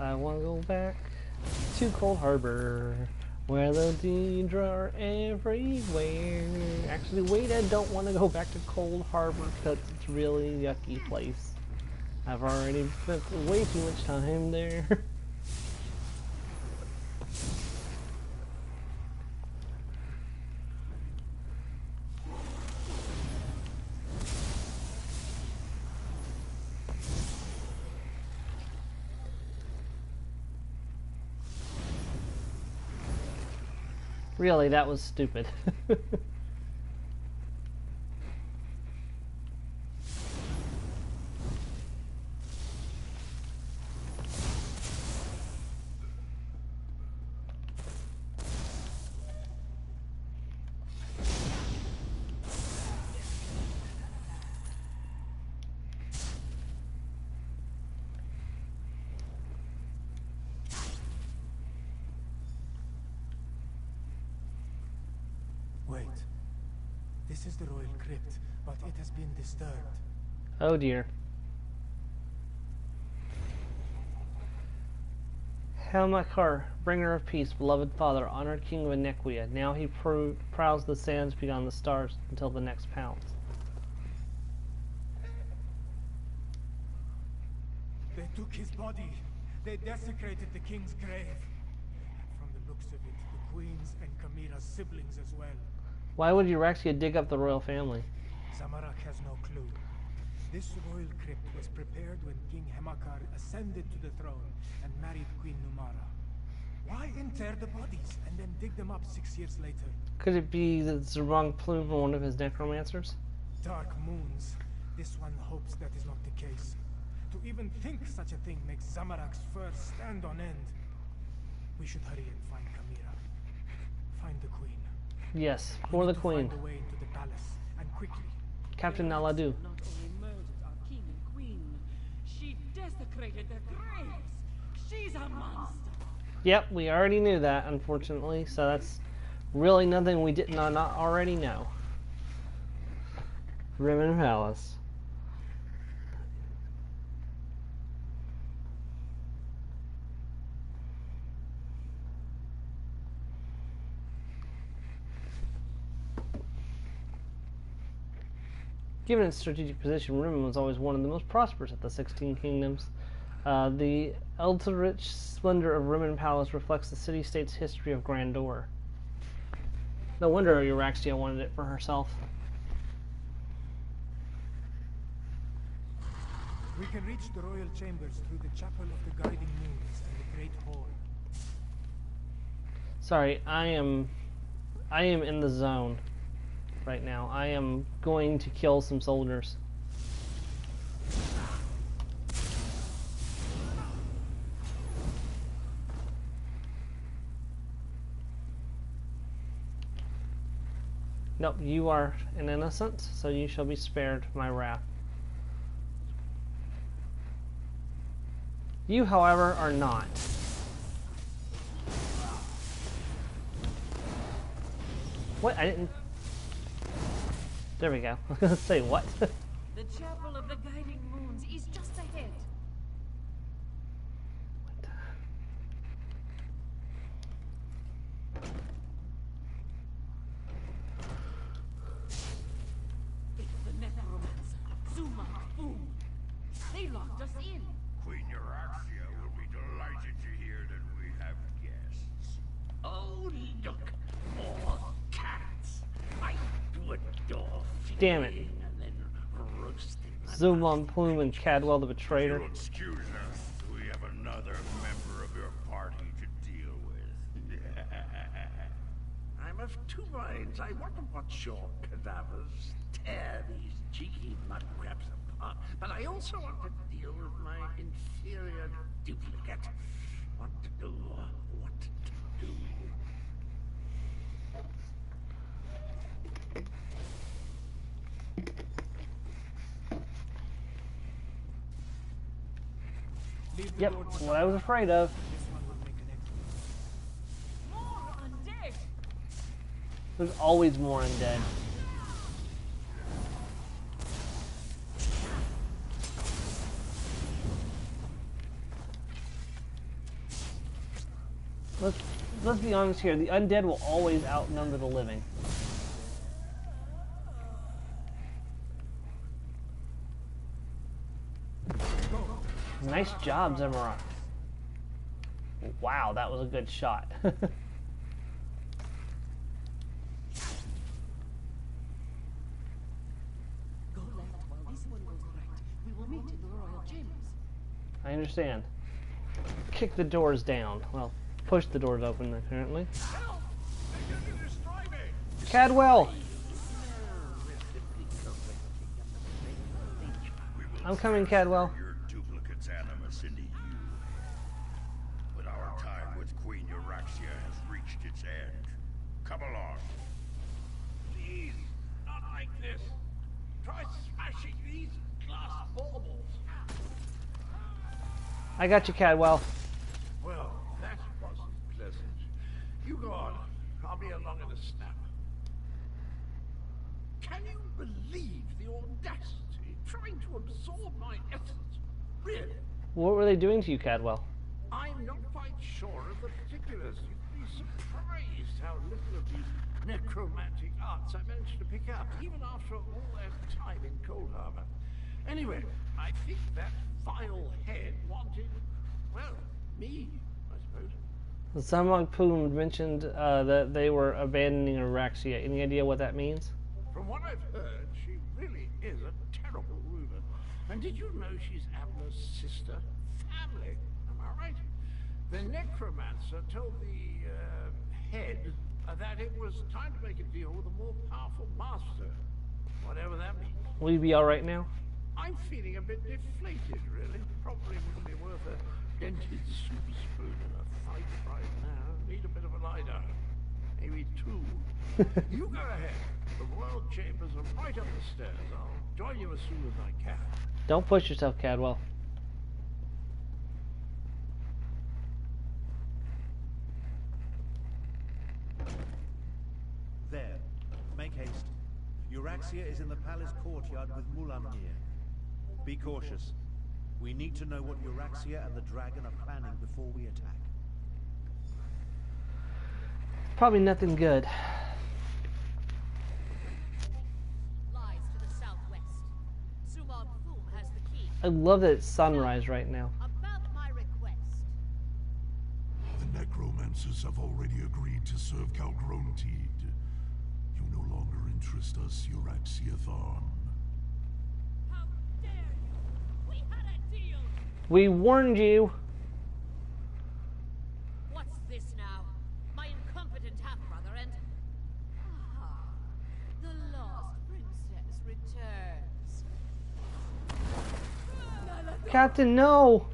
I want to go back to Cold Harbor, where the Deidre are everywhere. Actually, wait, I don't want to go back to Cold Harbor because it's a really yucky place. I've already spent way too much time there. Really, that was stupid. Wait. This is the royal crypt, but it has been disturbed. Oh dear. Helmakar, bringer of peace, beloved father, honored king of Nequia. Now he prowls the sands beyond the stars until the next pounce. They took his body. They desecrated the king's grave. From the looks of it, the queen's and Kamira's siblings as well. Why would Euraxia dig up the royal family? Zamorak has no clue. This royal crypt was prepared when King Hemakar ascended to the throne and married Queen Numara. Why inter the bodies and then dig them up 6 years later? Could it be that it's the wrong plume for one of his necromancers? Dark moons. This one hopes that is not the case. To even think such a thing makes Zamorak's fur stand on end. We should hurry and find Chimera. Find the Queen. Yes, for the Queen. Find a way into the palace, and quickly. Captain Naladu. Not only murdered our king and queen, she desecrated their graves. She's a monster. Yep, we already knew that, unfortunately, so that's really nothing we did not already know. Rimmon Palace. Given its strategic position, Rimmon was always one of the most prosperous of the 16 kingdoms. The ultra-rich splendor of Rimmon Palace reflects the city-state's history of grandeur. No wonder Euraxia wanted it for herself. We can reach the royal chambers through the Chapel of the Guiding Moons and the Great Hall. Sorry, I am in the zone right now. I am going to kill some soldiers. Nope, you are an innocent, so you shall be spared my wrath. You, however, are not. What? I didn't... There we go. I was gonna say, what? The Chapel of the Guiding Moons is just ahead. It's the necromancer, Zuma, boom. They locked us in. Queen Euraxia will be delighted to hear that we have guests. Oh, look, more cats. I do adore Damn it. feeding and then roasting them. Zulon Plume and Cadwell the Betrayer. You'll excuse us. We have another member of your party to deal with. I'm of two minds. I want to watch your cadavers tear these cheeky mud crabs apart, but I also want to deal with my inferior duplicate. What to do? What to do? Leave the Yep, door to what I was afraid of. This one will make an exit. More undead. There's always more undead. Let's be honest here. The undead will always outnumber the living. Nice job, Zamorak. Wow, that was a good shot. Go left while this one goes right. We will meet in the royal chambers. I understand. Kick the doors down. Well, push the doors open, apparently. Help! They're going to destroy me! Cadwell! We will I'm coming, Cadwell. your duplicate's animus into you. But our time with Queen Euraxia has reached its end. Come along. Please, not like this. Try smashing these glass baubles. I got you, Cadwell. Well, that wasn't pleasant. You go on. I'll be along in a snap. Can you believe the audacity? Trying to absorb my essence. Really? What were they doing to you, Cadwell? I'm not quite sure of the particulars. You'd be surprised how little of these necromantic arts I managed to pick up, even after all that time in Cold Harbor. Anyway, I think that vile head wanted, well, me, I suppose. Zamorak Plume mentioned that they were abandoning Euraxia. Any idea what that means? From what I've heard, she really is a terrible ruler. And did you know she's Abner's sister? Family, am I right? The necromancer told the head that it was time to make a deal with a more powerful master. Whatever that means. Will you be alright now? I'm feeling a bit deflated, really. Probably wouldn't be worth a dented soup spoon in a fight right now. Need a bit of a lie down. Maybe two. You go ahead. The royal chambers are right up the stairs. I'll join you as soon as I can. Don't push yourself, Cadwell. There. Make haste. Euraxia is in the palace courtyard with Mulamnir. Be cautious. We need to know what Euraxia and the dragon are planning before we attack. Probably nothing good. Lies to the southwest. Suman Thum has the key. I love that it's sunrise right now. About my request. The necromancers have already agreed to serve Calgrown Teed. You no longer interest us, Euraxia Tharn. How dare you? We had a deal. We warned you. What's this now? My incompetent half-brother and... Ah, the lost princess returns. Captain, no.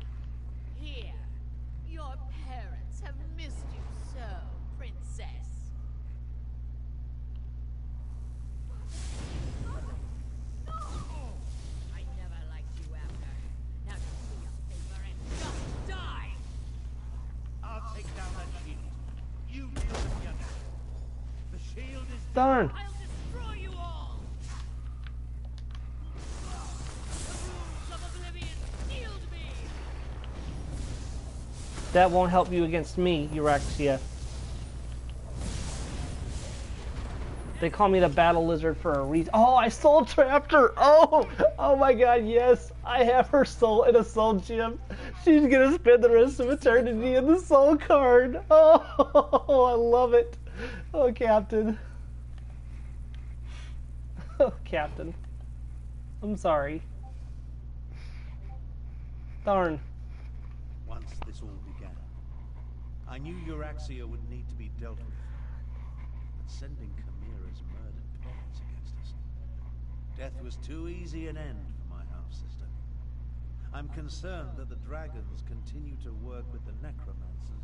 Here, your parents have missed you so, princess. No! I never liked you, Abner. Now do me a favor and just die! I'll take down that shield. You deal with the other. The shield is... Darn. I'll destroy you all! The rules of oblivion sealed me! That won't help you against me, Euraxia. They call me the battle lizard for a reason. Oh, I soul trapped her. Oh my God, yes. I have her soul in a soul gem. She's gonna spend the rest of eternity in the soul card. Oh, I love it. Oh, Captain. Oh, Captain. I'm sorry. Darn. Once this all began, I knew Euraxia would need to be dealt with. But sending Chimera's murdered parents against us. Death was too easy an end for my half-sister. I'm concerned that the dragons continue to work with the necromancers,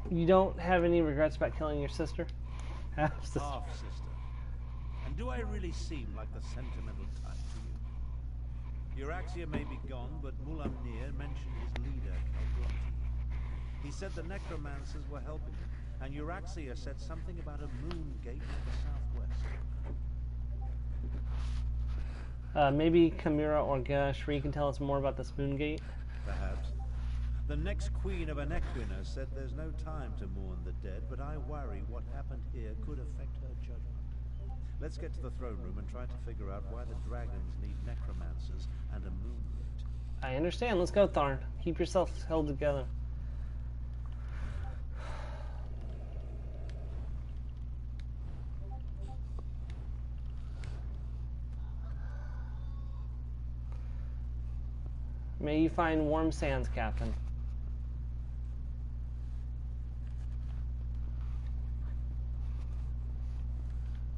though. You don't have any regrets about killing your sister? Half-sister. Half-sister. And do I really seem like the sentimental type to you? Euraxia may be gone, but Mulamnir mentioned his leader, Calgrown. He said the necromancers were helping him, and Euraxia said something about a moon gate to the southwest. Maybe Chimera or Shri can tell us more about this moon gate. Perhaps. The next queen of Anequina said there's no time to mourn the dead, but I worry what happened here could affect her judgment. Let's get to the throne room and try to figure out why the dragons need necromancers and a moon gate. I understand. Let's go, Tharn. Keep yourself held together. May you find warm sands, Captain.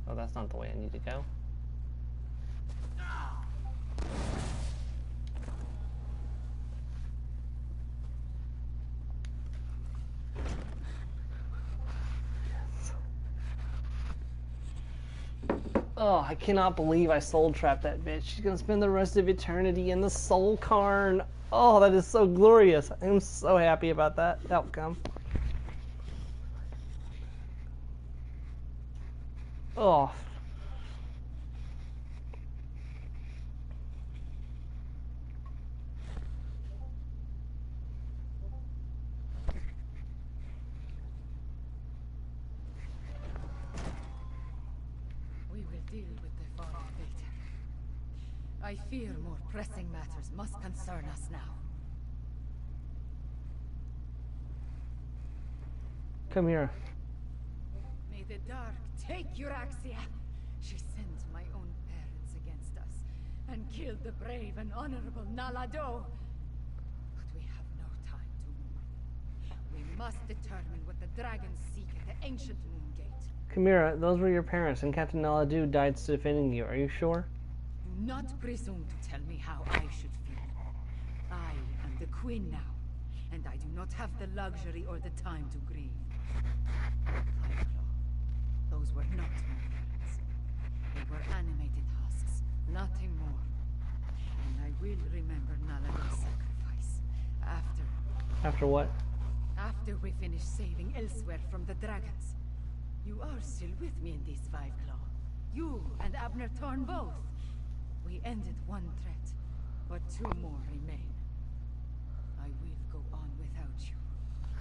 Oh, that's not the way I need to go. Oh, I cannot believe I soul trapped that bitch. She's gonna spend the rest of eternity in the soul cairn. Oh, that is so glorious. I'm so happy about that outcome. Oh. We will deal with the fallen later. I fear more pressing matters must concern us now. Come here. May the dark take Euraxia. She sent my own parents against us and killed the brave and honorable Nalado. But we have no time to mourn. We must determine what the dragons seek at the ancient moon gate. Chimera, those were your parents, and Captain Naladu died defending you. Are you sure? Do not presume to tell me how I should feel. I am the queen now, and I do not have the luxury or the time to grieve. Fireclaw, those were not my parents. They were animated husks, nothing more. And I will remember Naladu's sacrifice. After what? After we finish saving elsewhere from the dragons. You are still with me in this Fireclaw. You and Abner Thorn both. We ended one threat, but two more remain. I will go on without you,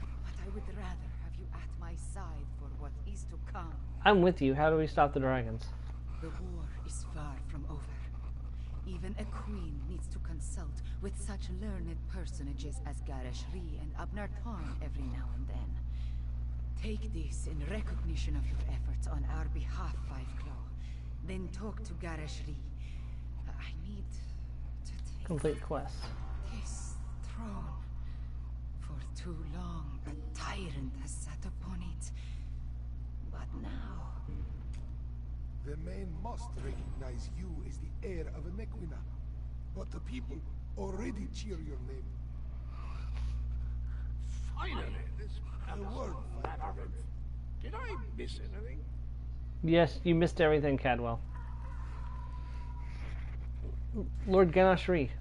but I would rather have you at my side for what is to come. I'm with you. How do we stop the dragons? The war is far from over. Even a queen needs to consult with such learned personages as Garresh Ree and Abner Thorn every now and then. Take this in recognition of your efforts on our behalf, Fiveclaw. Then talk to Garresh Ree. I need to take Complete quest. this throne. For too long, a tyrant has sat upon it. But now... The men must recognize you as the heir of Anequina. But the people already cheer your name. Finally, this A word, Permadeath. Did I miss anything? Yes, you missed everything, Cadwell. Lord Ganache Ree.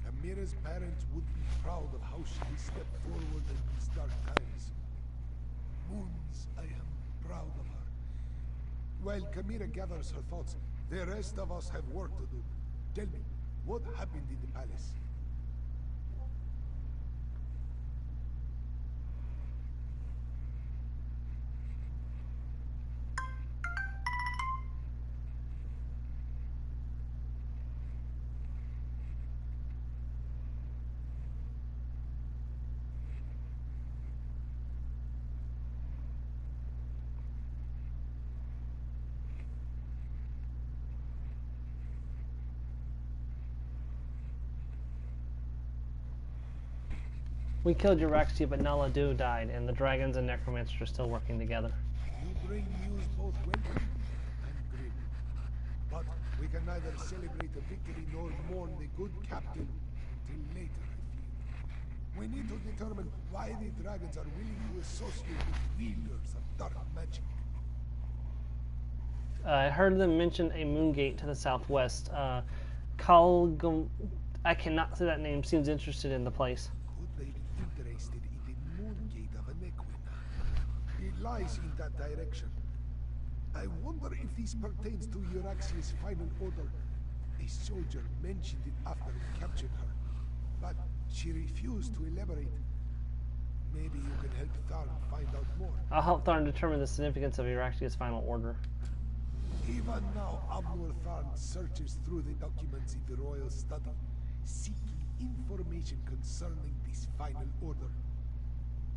Amira's parents would be proud of how she has stepped forward in these dark times. Moons, I am proud of her. While Chimera gathers her thoughts, the rest of us have work to do. Tell me, what happened in the palace? We killed Euraxia, but Naladu died, and the dragons and necromancers are still working together. You bring news both welcome and grim. But we can neither celebrate a victory nor mourn the good captain until later, I feel. We need to determine why the dragons are willing to associate with wielders of dark magic. I heard them mention a moon gate to the southwest. I cannot say that name, seems interested in the place. Could they be interested in the moon gate of Anequina? It lies in that direction. I wonder if this pertains to Euraxia's final order. A soldier mentioned it after we captured her, but she refused to elaborate. Maybe you can help Tharn find out more. I'll help Tharn determine the significance of Euraxia's final order. Even now, Abnur Tharn searches through the documents in the royal study, seeking information concerning this final order.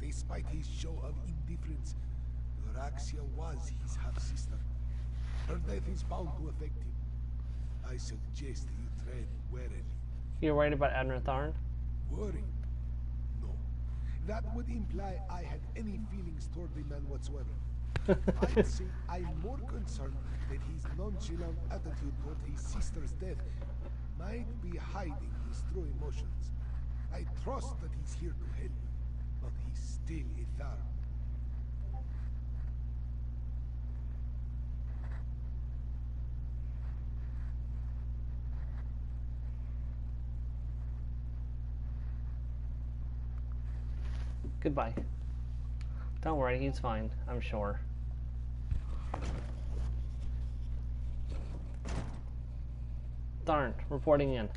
Despite his show of indifference, Euraxia was his half-sister. Her death is bound to affect him. I suggest you tread warily. You're worried about Abner Tharn? Worry? No. That would imply I had any feelings toward the man whatsoever. I'd say I'm more concerned that his nonchalant attitude toward his sister's death might be hiding his true emotions. I trust that he's here to help, but he's still a Tharn. Goodbye. Don't worry, he's fine, I'm sure. Tharn, reporting in.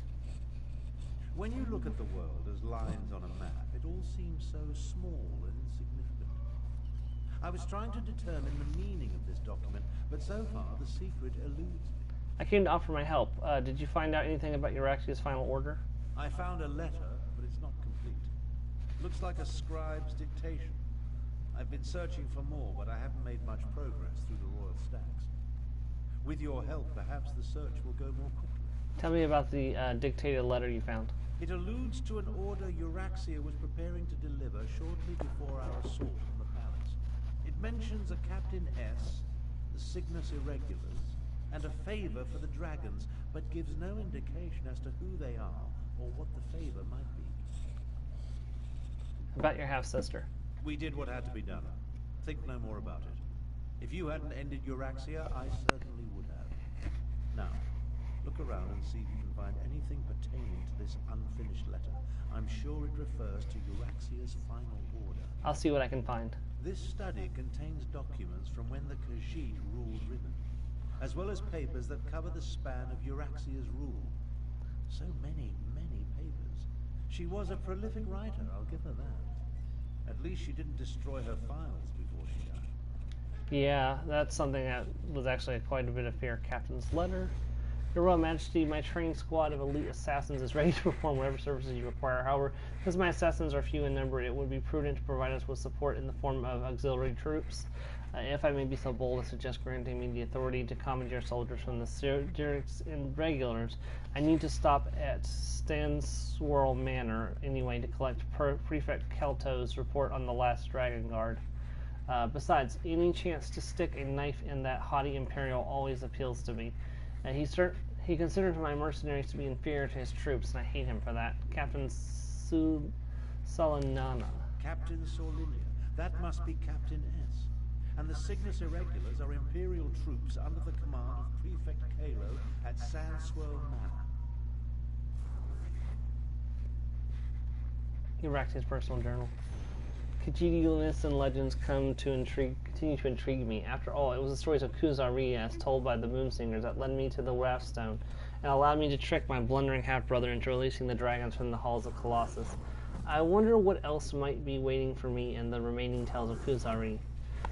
When you look at the world as lines on a map, it all seems so small and insignificant. I was trying to determine the meaning of this document, but so far the secret eludes me. I came to offer my help. Did you find out anything about Euraxia's final order? I found a letter, but it's not complete. Looks like a scribe's dictation. I've been searching for more, but I haven't made much progress through the royal stacks. With your help, perhaps the search will go more quickly. Tell me about the dictated letter you found. It alludes to an order Euraxia was preparing to deliver shortly before our assault on the palace. It mentions a Captain S, the Cygnus Irregulars, and a favor for the dragons, but gives no indication as to who they are or what the favor might be. About your half-sister. We did what had to be done. Think no more about it. If you hadn't ended Euraxia, I certainly would have. Now, look around and see if you can find anything pertaining to this unfinished letter. I'm sure it refers to Euraxia's final order. I'll see what I can find. This study contains documents from when the Khajiit ruled Ribbon, as well as papers that cover the span of Euraxia's rule. So many, many papers. She was a prolific writer, I'll give her that. At least she didn't destroy her files before she died. Yeah, that's something that was actually quite a bit of fear. Captain's letter. Your Royal Majesty, my training squad of elite assassins is ready to perform whatever services you require. However, because my assassins are few in number, it would be prudent to provide us with support in the form of auxiliary troops. If I may be so bold as to suggest granting me the authority to commandeer soldiers from the Syrics and Regulars, I need to stop at Stanswirl Manor anyway to collect Prefect Kelto's report on the last Dragon Guard. Besides, any chance to stick a knife in that haughty Imperial always appeals to me. He considers my mercenaries to be inferior to his troops, and I hate him for that. Captain Solinana. Captain Solinia. That must be Captain S. And the Cygnus Irregulars are Imperial troops under the command of Prefect Kalo at Sandswirl Manor. Euraxia's personal journal. Khajiit myths and legends continue to intrigue me. After all, it was the stories of Kuzari as told by the Moonsingers that led me to the Raftstone and allowed me to trick my blundering half-brother into releasing the dragons from the halls of Colossus. I wonder what else might be waiting for me in the remaining tales of Kuzari.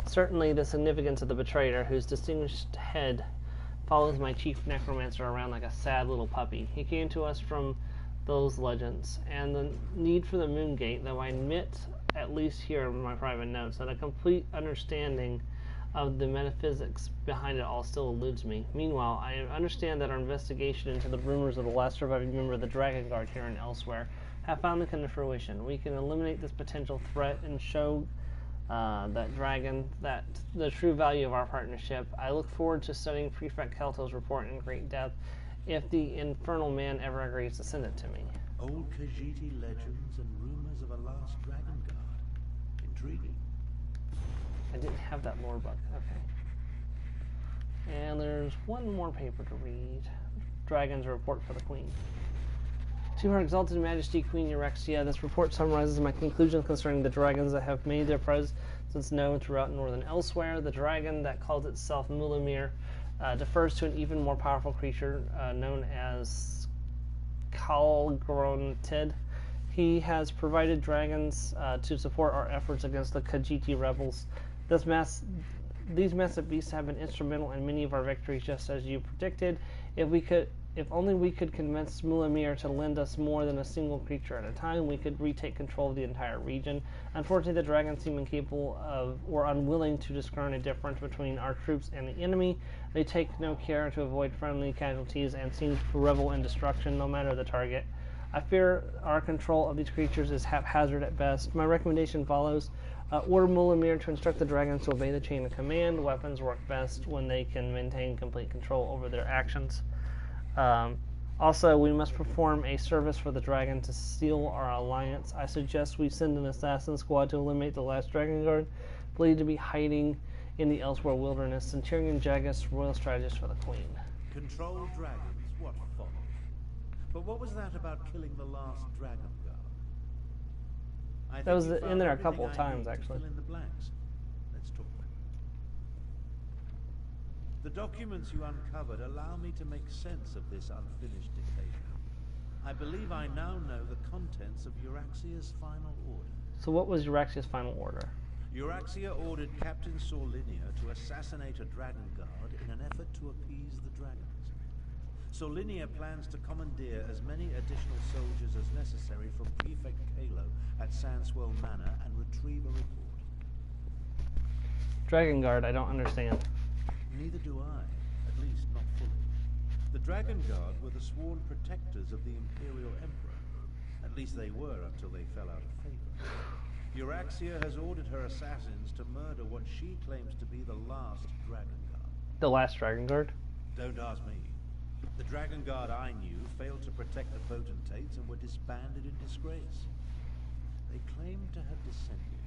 Certainly the significance of the betrayer, whose distinguished head follows my chief necromancer around like a sad little puppy. He came to us from those legends, and the need for the Moongate, though I admit, at least here in my private notes, that a complete understanding of the metaphysics behind it all still eludes me. Meanwhile, I understand that our investigation into the rumors of the last surviving member of the Dragon Guard here and elsewhere have finally come to fruition. We can eliminate this potential threat and show that the true value of our partnership. I look forward to studying Prefect Kelto's report in great depth if the infernal man ever agrees to send it to me. Old Khajiit legends and rumors of a last Dragon Guard. Intriguing. I didn't have that lore book. Okay. And there's one more paper to read. Dragon's report for the Queen. To Her Exalted Majesty Queen Euraxia, this report summarizes my conclusions concerning the dragons that have made their presence known throughout Northern elsewhere. The dragon that calls itself Mulamir defers to an even more powerful creature known as Kalgrontid. He has provided dragons to support our efforts against the Khajiit rebels. These massive beasts have been instrumental in many of our victories, just as you predicted. If only we could convince Mulamir to lend us more than a single creature at a time, we could retake control of the entire region. Unfortunately, the dragons seem incapable of or unwilling to discern a difference between our troops and the enemy. They take no care to avoid friendly casualties and seem to revel in destruction, no matter the target. I fear our control of these creatures is haphazard at best. My recommendation follows. Order Mulamir to instruct the dragons to obey the chain of command. Weapons work best when they can maintain complete control over their actions. Also, we must perform a service for the dragon to seal our alliance. I suggest we send an assassin squad to eliminate the last Dragon Guard, believed to be hiding in the Elsewhere wilderness. Centurion Jagus, royal strategist for the Queen. Control dragons, what folly. But what was that about killing the last Dragon Guard? That was in there a couple of times, actually. Fill in the blanks. Let's talk. The documents you uncovered allow me to make sense of this unfinished dictation. I believe I now know the contents of Euraxia's final order. So what was Euraxia's final order? Euraxia ordered Captain Solinia to assassinate a Dragon Guard in an effort to appease the dragons. Solinia plans to commandeer as many additional soldiers as necessary from Prefect Kalo at Sandswirl Manor and retrieve a report. Dragon Guard, I don't understand. Neither do I, at least not fully. The Dragon Guard were the sworn protectors of the Imperial Emperor. At least they were until they fell out of favor. Euraxia has ordered her assassins to murder what she claims to be the last Dragon Guard. The last Dragon Guard? Don't ask me. The Dragon Guard I knew failed to protect the potentates and were disbanded in disgrace. They claim to have descended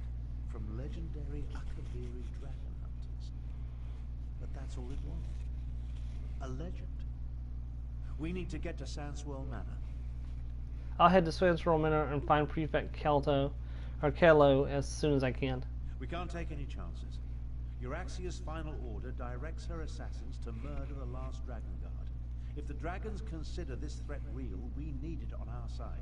from legendary Akaviri dragon hunters. But that's all it was. A legend. We need to get to Sanswell Manor. I'll head to Sanswell Manor and find Prefect Kelto, or Kello, as soon as I can. We can't take any chances. Euraxia's final order directs her assassins to murder the last Dragon Guard. If the dragons consider this threat real, we need it on our side.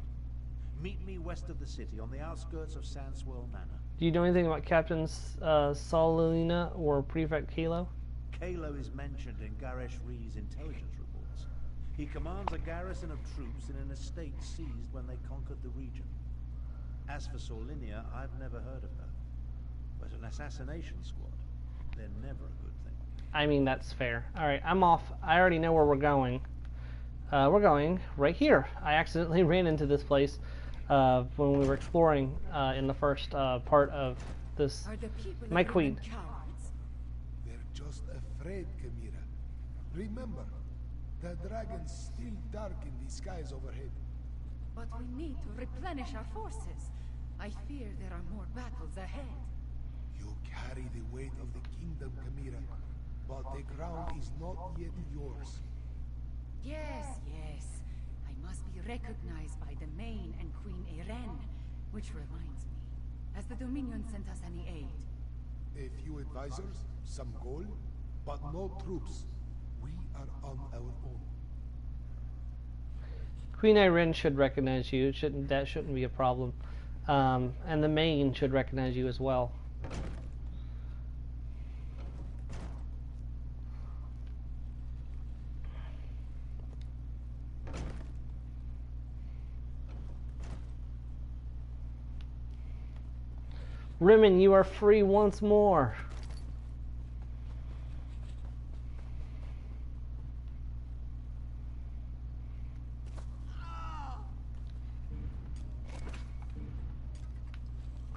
Meet me west of the city, on the outskirts of Sanswell Manor. Do you know anything about Captain Solina or Prefect Kalo? Kalo is mentioned in Garesh Ree's intelligence reports. He commands a garrison of troops in an estate seized when they conquered the region. As for Solinia, I've never heard of her. But an assassination squad, they're never a good thing. I mean, that's fair. Alright, I'm off. I already know where we're going. We're going right here. I accidentally ran into this place when we were exploring in the first part of this. My queen. They're just afraid, Chimera. Remember, the dragon's still dark in the skies overhead. But we need to replenish our forces. I fear there are more battles ahead. You carry the weight of the kingdom, Chimera, but the ground is not yet yours. Yes, yes. I must be recognized by the Main and Queen Eren, which reminds me, has the Dominion sent us any aid? A few advisors, some gold, but no troops. We are on our own. Queen Irene should recognize you. That shouldn't be a problem. And the Main should recognize you as well. Rimmon, you are free once more.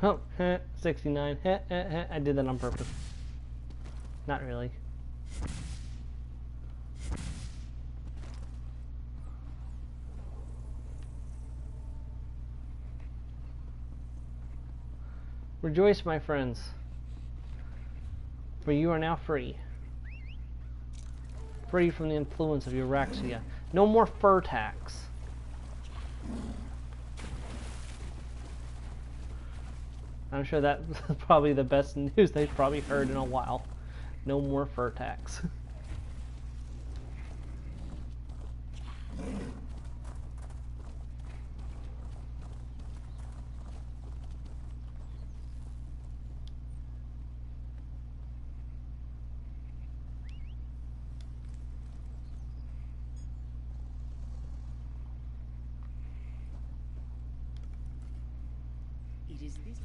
Oh, 69. I did that on purpose. Not really. Rejoice, my friends, for you are now free. Free from the influence of Euraxia. No more fur tax. I'm sure that's probably the best news they've probably heard in a while. No more fur tax. It is this.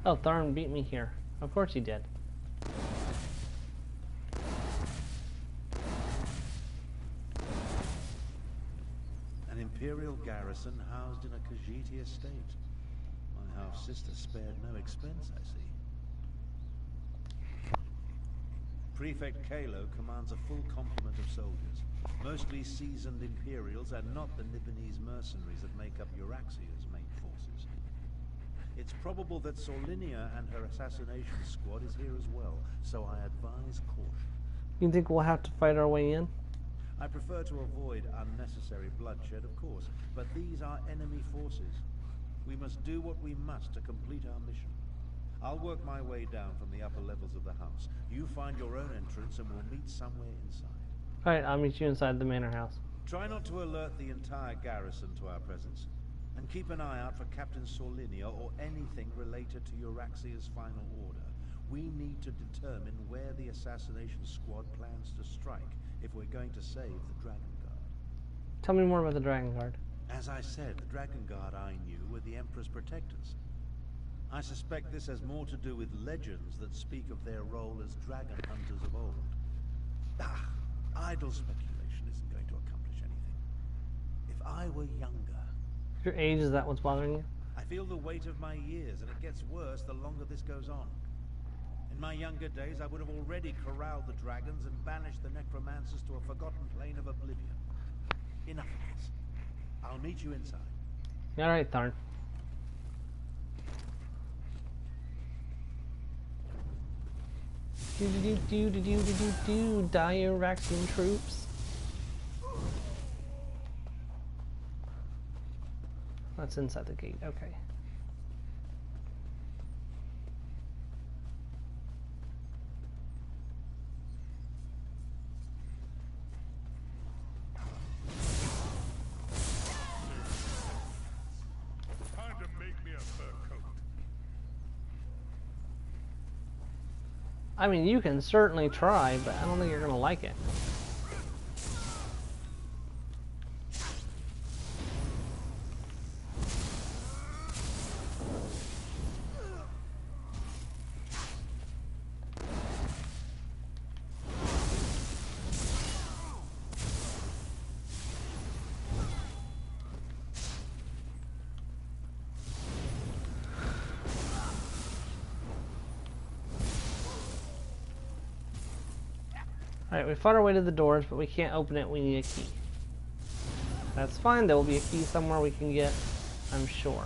Oh, Tharn beat me here. Of course he did. An Imperial garrison housed in a Khajiit estate. My half-sister spared no expense, I see. Prefect Kalo commands a full complement of soldiers, mostly seasoned Imperials and not the Nibonese mercenaries that make up Euraxia's main forces. It's probable that Solinia and her assassination squad is here as well, so I advise caution. You think we'll have to fight our way in? I prefer to avoid unnecessary bloodshed, of course, but these are enemy forces. We must do what we must to complete our mission. I'll work my way down from the upper levels of the house. You find your own entrance and we'll meet somewhere inside. Alright, I'll meet you inside the manor house. Try not to alert the entire garrison to our presence, and keep an eye out for Captain Solinia or anything related to Euraxia's final order. We need to determine where the assassination squad plans to strike if we're going to save the Dragon Guard. Tell me more about the Dragon Guard. As I said, the Dragon Guard I knew were the Emperor's protectors. I suspect this has more to do with legends that speak of their role as dragon hunters of old. Idle speculation isn't going to accomplish anything. If I were younger... Your age, is that what's bothering you? I feel the weight of my years, and it gets worse the longer this goes on. In my younger days, I would have already corralled the dragons and banished the necromancers to a forgotten plane of oblivion. Enough of this. I'll meet you inside. Alright, Tharn. Die Euraxian troops. That's inside the gate, okay. Time to make me a fur coat. I mean, you can certainly try, but I don't think you're gonna like it. Alright, we fought our way to the doors, but we can't open it. We need a key. That's fine. There will be a key somewhere we can get, I'm sure.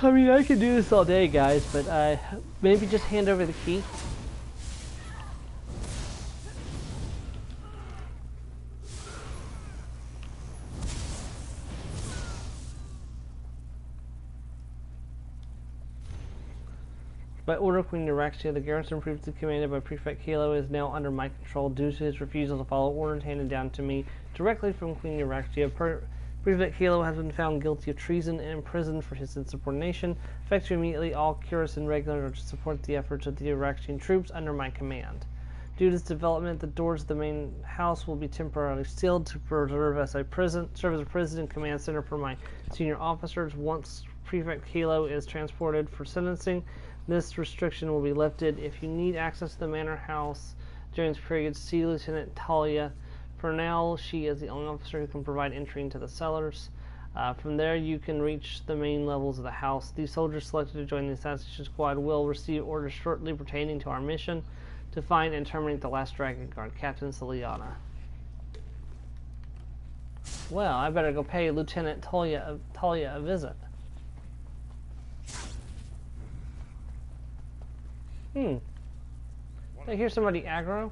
I mean, I could do this all day, guys, but maybe just hand over the key. By order of Queen Euraxia, the garrison previously commanded by Prefect Kalo is now under my control due to his refusal to follow orders handed down to me directly from Queen Euraxia. Prefect Kalo has been found guilty of treason and imprisoned for his insubordination. Effective immediately, all cuirass and regulars are to support the efforts of the Euraxian troops under my command. Due to this development, the doors of the main house will be temporarily sealed to serve as a prison and command center for my senior officers. Once Prefect Kalo is transported for sentencing, this restriction will be lifted. If you need access to the manor house during this period, see Lieutenant Talia. For now, she is the only officer who can provide entry into the cellars. From there, you can reach the main levels of the house. These soldiers selected to join the assassination squad will receive orders shortly pertaining to our mission to find and terminate the last Dragon Guard, Captain Soliana. Well, I better go pay Lieutenant Talia a visit. Did I hear somebody aggro?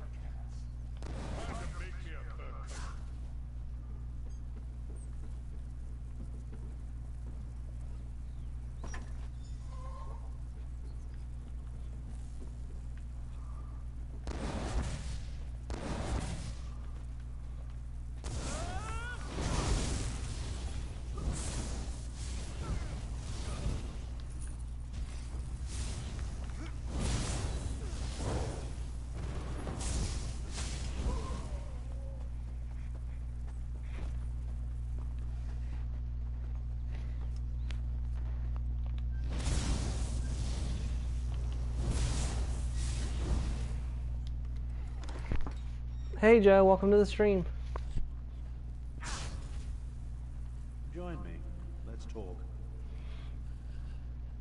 Hey Joe, welcome to the stream. Join me. Let's talk.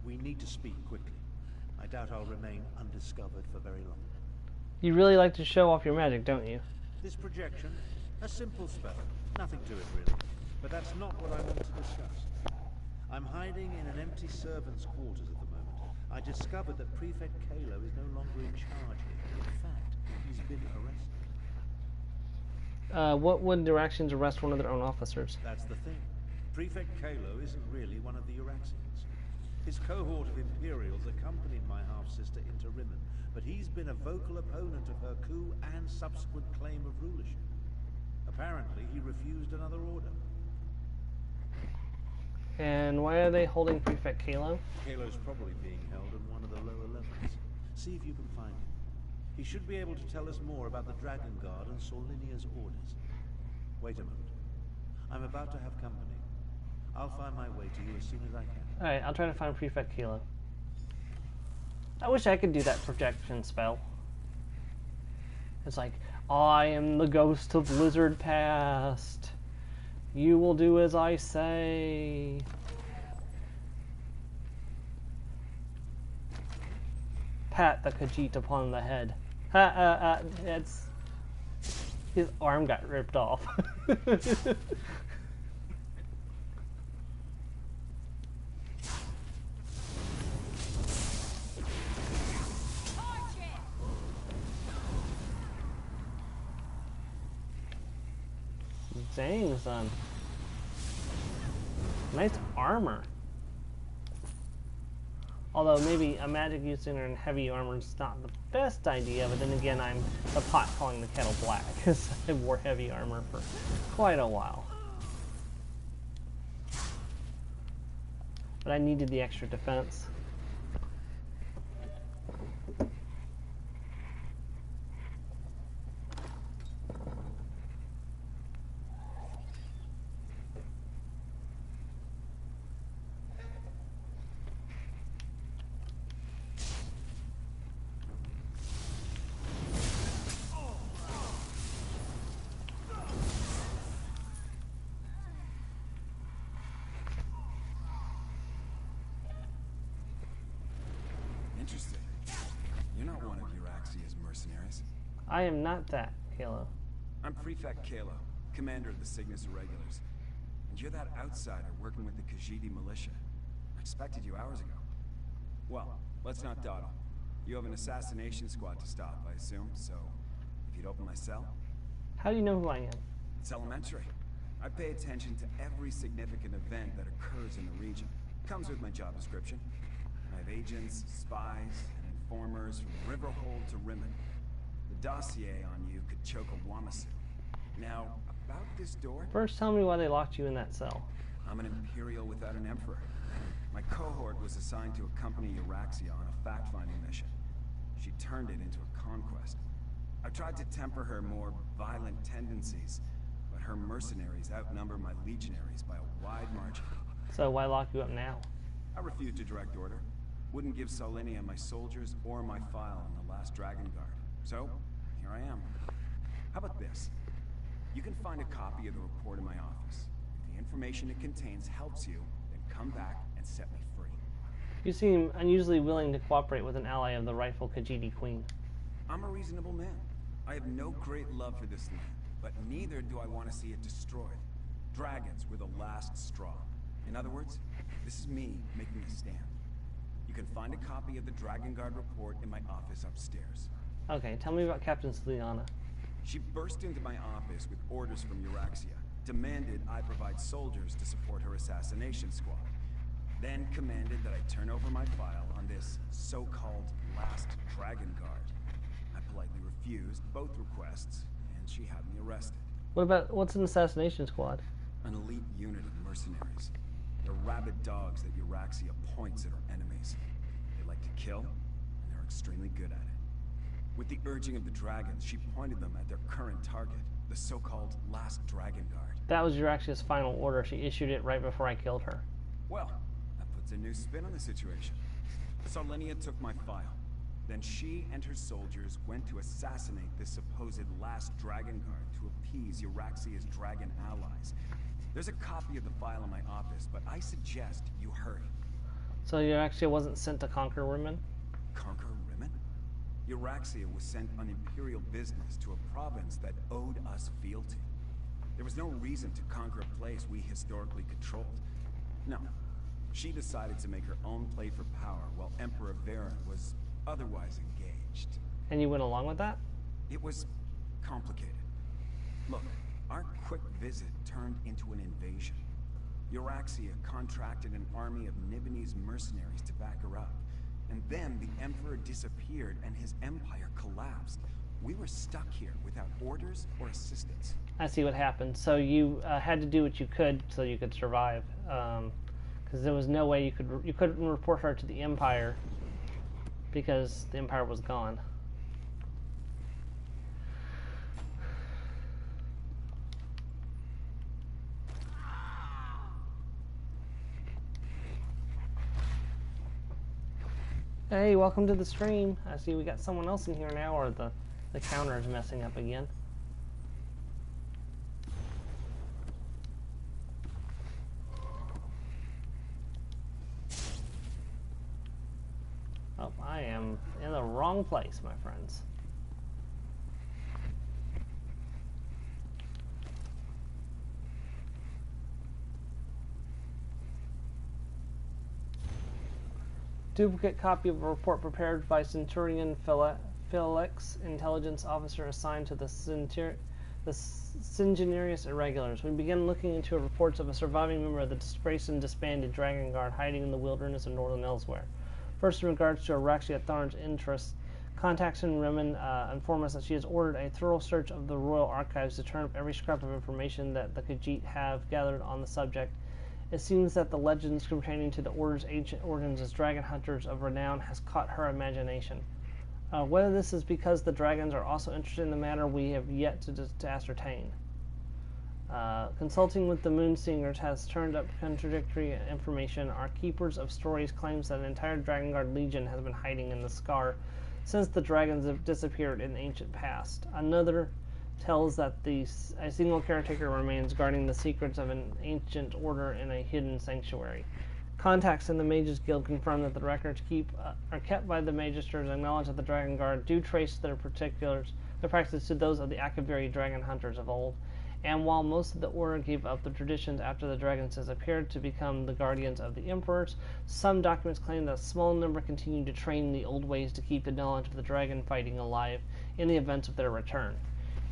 We need to speak quickly. I doubt I'll remain undiscovered for very long. You really like to show off your magic, don't you? This projection, a simple spell. Nothing to it, really. But that's not what I want to discuss. I'm hiding in an empty servant's quarters at the moment. I discovered that Prefect Kalo is no longer in charge here. In fact, he's been arrested. What would the Iraxians arrest one of their own officers? That's the thing. Prefect Kalo isn't really one of the Iraxians. His cohort of Imperials accompanied my half-sister into Rimmon, but he's been a vocal opponent of her coup and subsequent claim of rulership. Apparently, he refused another order. And why are they holding Prefect Kalo? Kalo's probably being held in one of the lower levels. See if you can find him. He should be able to tell us more about the Dragon Guard and Solinia's orders. Wait a moment. I'm about to have company. I'll find my way to you as soon as I can. Alright, I'll try to find Prefect Kalo. I wish I could do that projection spell. It's like, I am the ghost of Blizzard Past. You will do as I say. Pat the Khajiit upon the head. It's... His arm got ripped off. Dang, son. Nice armor. Although maybe a magic user in heavy armor is not the best idea, but then again, I'm the pot calling the kettle black, because I wore heavy armor for quite a while. But I needed the extra defense. Interesting. You're not one of Euraxia's mercenaries. I am not that, Kalo. I'm Prefect Kalo, commander of the Cygnus Irregulars. And you're that outsider working with the Khajiit militia. I expected you hours ago. Well, let's not dawdle. You have an assassination squad to stop, I assume, so if you'd open my cell. How do you know who I am? It's elementary. I pay attention to every significant event that occurs in the region. Comes with my job description. I have agents, spies, and informers from Riverhold to Rimmon. The dossier on you could choke a Wamasu. Now, about this door... First, tell me why they locked you in that cell. I'm an Imperial without an Emperor. My cohort was assigned to accompany Euraxia on a fact-finding mission. She turned it into a conquest. I tried to temper her more violent tendencies, but her mercenaries outnumber my legionaries by a wide margin. So why lock you up now? I refused to direct order. Wouldn't give Solinia my soldiers or my file on the last Dragon Guard. So, here I am. How about this? You can find a copy of the report in my office. If the information it contains helps you, then come back and set me free. You seem unusually willing to cooperate with an ally of the rightful Khajiit Queen. I'm a reasonable man. I have no great love for this land, but neither do I want to see it destroyed. Dragons were the last straw. In other words, this is me making a stand. You can find a copy of the Dragon Guard report in my office upstairs. Okay, tell me about Captain Sliana. She burst into my office with orders from Euraxia, demanded I provide soldiers to support her assassination squad, then commanded that I turn over my file on this so-called last Dragon Guard. I politely refused both requests, and she had me arrested. What's an assassination squad? An elite unit of mercenaries. They're rabid dogs that Euraxia points at her enemies. They like to kill, and they're extremely good at it. With the urging of the dragons, she pointed them at their current target, the so-called last Dragon Guard. That was Euraxia's final order. She issued it right before I killed her. Well, that puts a new spin on the situation. Solinia took my file. Then she and her soldiers went to assassinate this supposed last Dragon Guard to appease Euraxia's dragon allies. There's a copy of the file in my office, but I suggest you hurry. So Euraxia wasn't sent to conquer women? Conquer Rimmon? Euraxia was sent on imperial business to a province that owed us fealty. There was no reason to conquer a place we historically controlled. No. She decided to make her own play for power while Emperor Varen was otherwise engaged. And you went along with that? It was complicated. Look, our quick visit turned into an invasion. Euraxia contracted an army of Nibonese mercenaries to back her up. And then the Emperor disappeared and his empire collapsed. We were stuck here without orders or assistance. I see what happened. So you had to do what you could so you could survive. Because there was no way you couldn't report her to the Empire because the Empire was gone. Hey, welcome to the stream. I see we got someone else in here now, or the counter is messing up again. Oh, I am in the wrong place, my friends. Duplicate copy of a report prepared by Centurion Felix, intelligence officer assigned to the Syngenerius Irregulars. We begin looking into reports of a surviving member of the disgraced and disbanded Dragon Guard hiding in the wilderness of northern Elsewhere. First, in regards to Euraxia Tharn's interests, contacts in Rimmon inform us that she has ordered a thorough search of the royal archives to turn up every scrap of information that the Khajiit have gathered on the subject. It seems that the legends pertaining to the Order's ancient origins as dragon hunters of renown has caught her imagination. Whether this is because the dragons are also interested in the matter, we have yet to ascertain. Consulting with the Moonsingers has turned up contradictory information. Our keepers of stories claims that an entire Dragon Guard legion has been hiding in the Scar since the dragons have disappeared in the ancient past. Another tells that a single caretaker remains guarding the secrets of an ancient order in a hidden sanctuary. Contacts in the Mages Guild confirm that the records are kept by the Magisters and acknowledge that the Dragon Guard do trace their practices to those of the Akaviri dragon hunters of old. And while most of the Order gave up the traditions after the dragons disappeared to become the guardians of the Emperors, some documents claim that a small number continue to train in the old ways to keep the knowledge of the dragon fighting alive in the event of their return.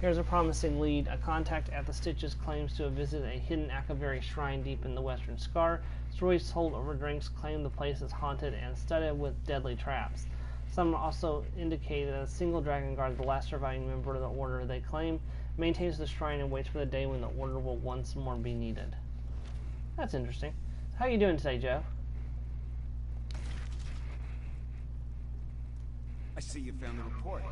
Here's a promising lead. A contact at the Stitches claims to have visited a hidden Akaviri shrine deep in the western Scar. Stories told over drinks claim the place is haunted and studded with deadly traps. Some also indicate that a single Dragon Guard, the last surviving member of the Order, they claim, maintains the shrine and waits for the day when the Order will once more be needed. That's interesting. How are you doing today, Joe? I see you found the report.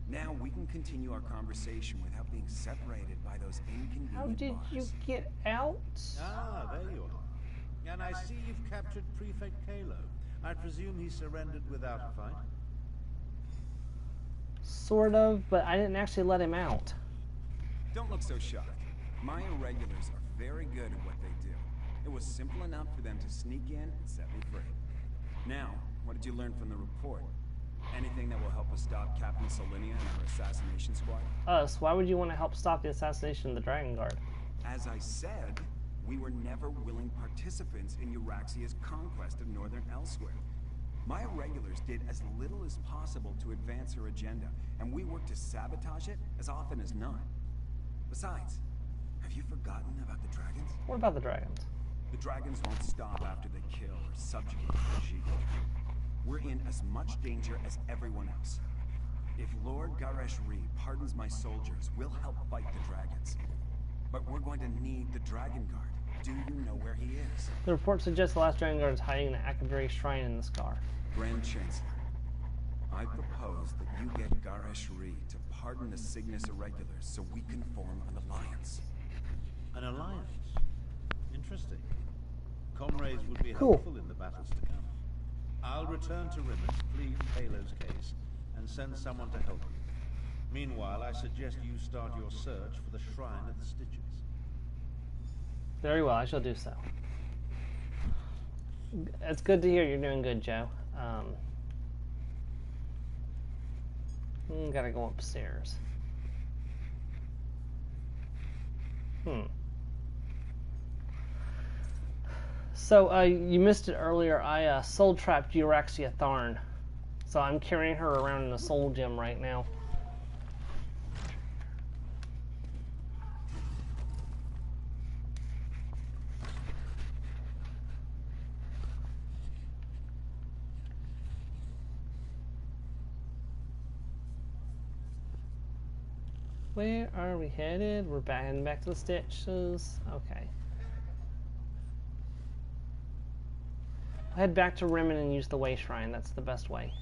Now we can continue our conversation without being separated by those inconvenient How did bars. you get out? Ah, there you are. And I see you've captured Prefect Kalo. I presume he surrendered without a fight? Sort of, but I didn't actually let him out. Don't look so shocked. My irregulars are very good at what they do. It was simple enough for them to sneak in and set me free. Now, what did you learn from the report? Anything that will help us stop Captain Solinia and our assassination squad? Us? Why would you want to help stop the assassination of the Dragon Guard? As I said, we were never willing participants in Euraxia's conquest of northern Elsewhere. My irregulars did as little as possible to advance her agenda, and we worked to sabotage it as often as not. Besides, have you forgotten about the dragons? What about the dragons? The dragons won't stop after they kill or subjugate Khajiit. We're in as much danger as everyone else. If Lord Garesh-Ri pardons my soldiers, we'll help fight the dragons. But we're going to need the Dragon Guard. Do you know where he is? The report suggests the last Dragon Guard is hiding in the Akaviri shrine in the Scar. Grand Chancellor, I propose that you get Garesh-Ri to pardon the Cygnus Irregulars so we can form an alliance. An alliance? Interesting. Comrades would be Cool. helpful in the battles to come. I'll return to Rimmon, plead Kalo's case, and send someone to help you. Meanwhile, I suggest you start your search for the Shrine of the Stitches. Very well, I shall do so. It's good to hear you're doing good, Joe. Gotta go upstairs. So, you missed it earlier. I soul-trapped Euraxia Tharn. So I'm carrying her around in the soul gem right now. Where are we headed? We're heading back to the Stitches. Okay. I'll head back to Rimmon and use the Way Shrine. That's the best way.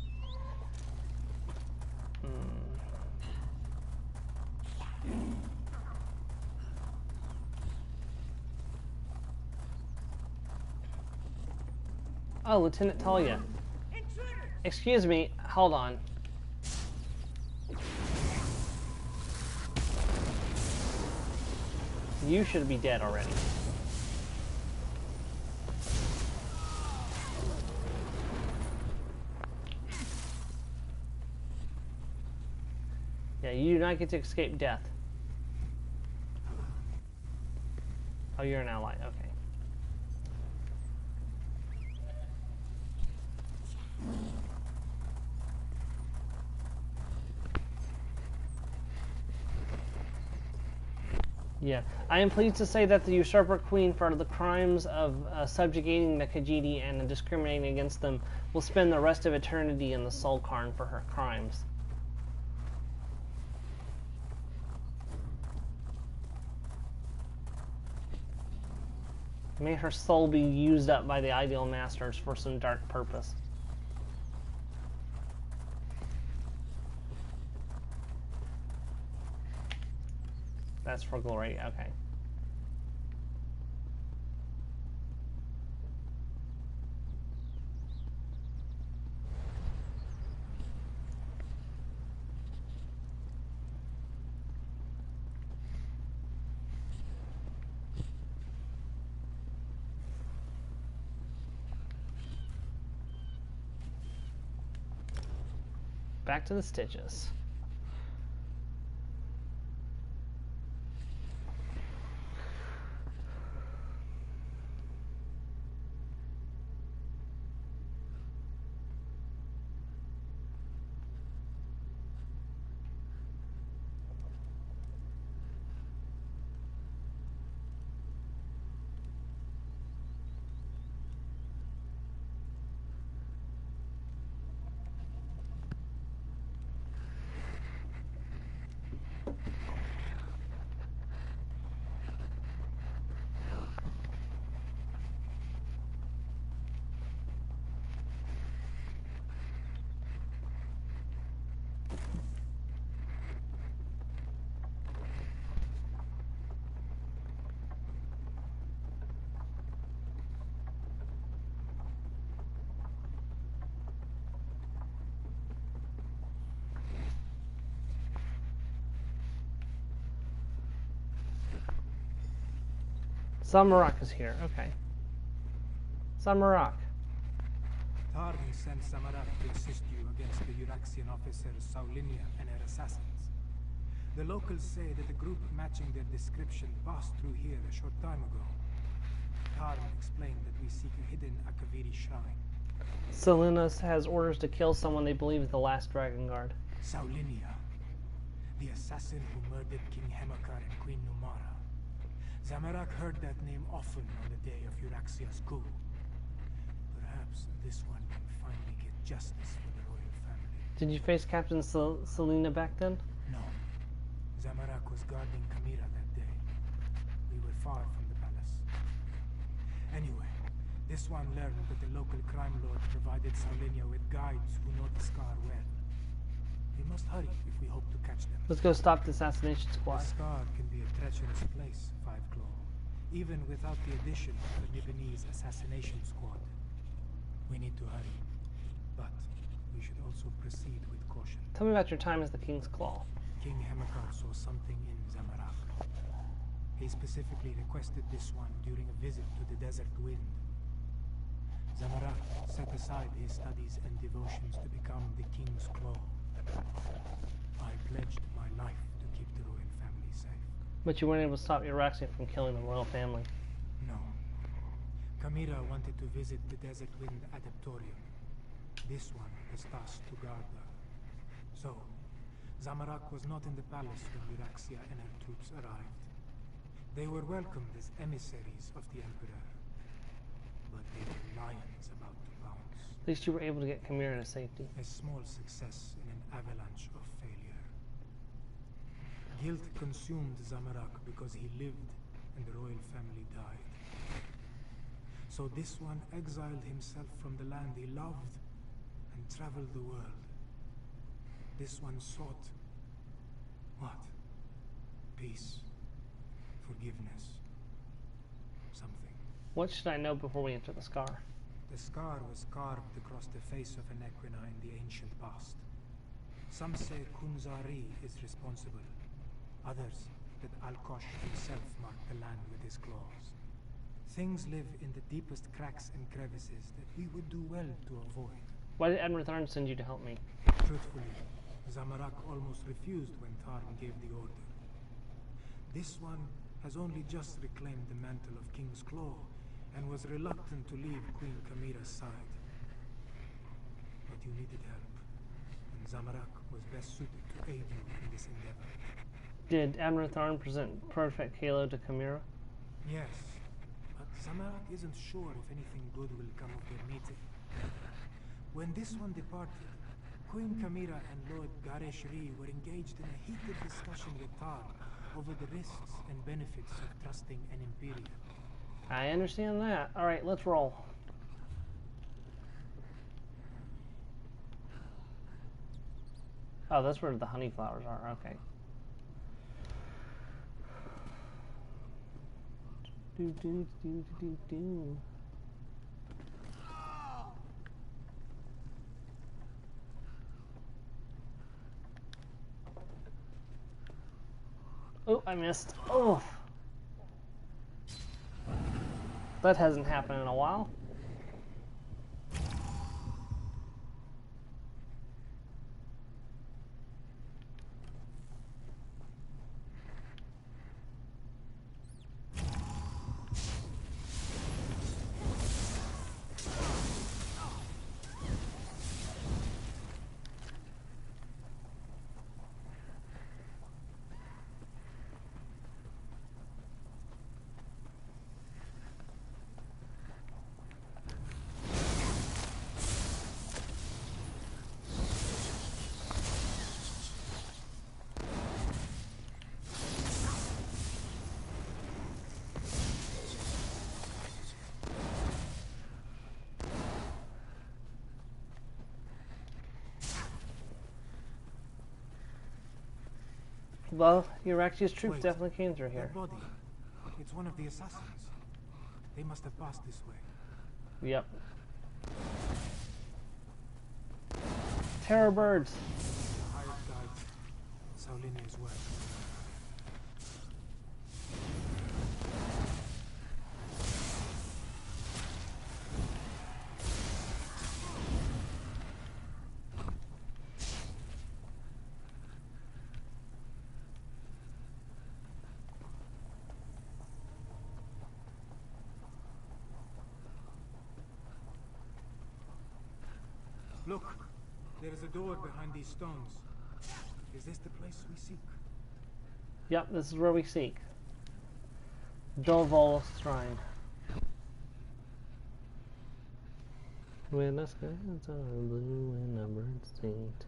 Oh, Lieutenant Talia. Excuse me, hold on. You should be dead already. Yeah, you do not get to escape death. Oh, you're an ally, okay. Yeah, I am pleased to say that the Usurper Queen, for the crimes of subjugating the Khajiit and discriminating against them, will spend the rest of eternity in the Soul Cairn for her crimes. May her soul be used up by the Ideal Masters for some dark purpose. That's for glory, okay. Back to the Stitches. Samarak is here, okay. Samarak. Tarn sent Samarak to assist you against the Euraxian officers Saulinia and her assassins. The locals say that a group matching their description passed through here a short time ago. Tarn explained that we seek a hidden Akaviri shrine. Salinas has orders to kill someone they believe is the last Dragon Guard. Saulinia, the assassin who murdered King Hemakar and Queen Numara. Samarak heard that name often on the day of Euraxia's coup. Perhaps this one can finally get justice for the royal family. Did you face Captain Selena back then? No. Samarak was guarding Kamira that day. We were far from the palace. Anyway, this one learned that the local crime lord provided Saulinia with guides who know the Scar well. We must hurry if we hope to catch them. Let's go stop the assassination squad. The Scar can be a treacherous place, Five-Claw, even without the addition of the Nibonese assassination squad. We need to hurry, but we should also proceed with caution. Tell me about your time as the King's Claw. King Hemakar saw something in Zamorak. He specifically requested this one during a visit to the Desert Wind. Zamorak set aside his studies and devotions to become the King's Claw. I pledged my life to keep the royal family safe. But you weren't able to stop Euraxia from killing the royal family. No. Kamira wanted to visit the Desert Wind Adaptorium. This one was tasked to guard her. So, Zamorak was not in the palace when Euraxia and her troops arrived. They were welcomed as emissaries of the Emperor. But they were lions about to pounce. At least you were able to get Kamira to safety. A small success in an avalanche of failure. Guilt consumed Zamorak because he lived and the royal family died. So this one exiled himself from the land he loved and traveled the world. This one sought what? Peace, forgiveness, something. What should I know before we enter the scar? The scar was carved across the face of an Equina in the ancient past. Some say Kunzari is responsible. Others that Alkosh himself marked the land with his claws. Things live in the deepest cracks and crevices that we would do well to avoid. Why did Admiral Tharn send you to help me? Truthfully, Zamorak almost refused when Tharn gave the order. This one has only just reclaimed the mantle of King's Claw and was reluctant to leave Queen Kamira's side. But you needed help, and Zamorak was best suited to aid you in this endeavor. Did Admiral Tharn present perfect Halo to Kamira? Yes, but Zamorak isn't sure if anything good will come of their meeting. When this one departed, Queen Kamira and Lord Garesh Ree were engaged in a heated discussion with Tharn over the risks and benefits of trusting an Imperium. I understand that. Alright, let's roll. Oh, that's where the honey flowers are. Okay. Do. Oh, I missed. Oh. That hasn't happened in a while. Well, Euraxia's troops definitely came through here. That body. It's one of the assassins. They must have passed this way. Yep. Terror birds. Hired guide. Saulini's work. Look, there is a door behind these stones. Is this the place we seek? Yep, this is where we seek. Dovol Shrine. When the skies are blue and the birds sing too.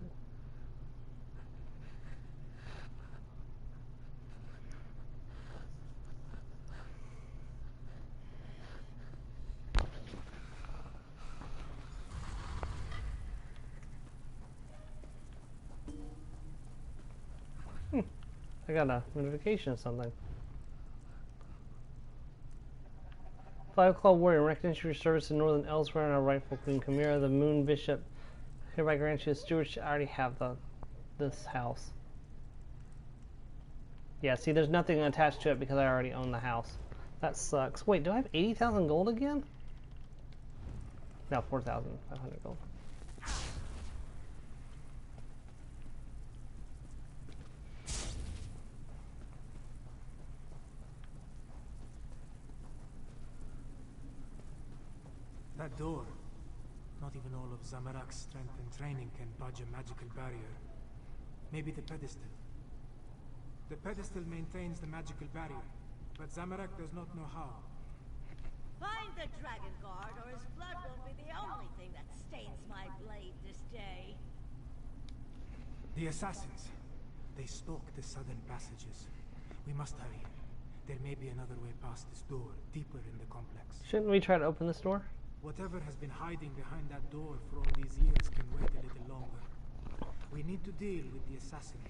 I got a notification of something. 5 Club Warrior, recognition for your service in Northern Elsewhere and our rightful Queen Kamira, the Moon Bishop, Hereby grant you a stewardship. I already have this house. Yeah, see, there's nothing attached to it because I already own the house. That sucks. Wait, do I have 80,000 gold again? No, 4,500 gold. That door. Not even all of Zamorak's strength and training can budge a magical barrier. Maybe the pedestal. The pedestal maintains the magical barrier, but Zamorak does not know how. Find the Dragon Guard, or his blood won't be the only thing that stains my blade this day. The assassins. They stalk the southern passages. We must hurry. There may be another way past this door, deeper in the complex. Shouldn't we try to open this door? Whatever has been hiding behind that door for all these years can wait a little longer. We need to deal with the assassins.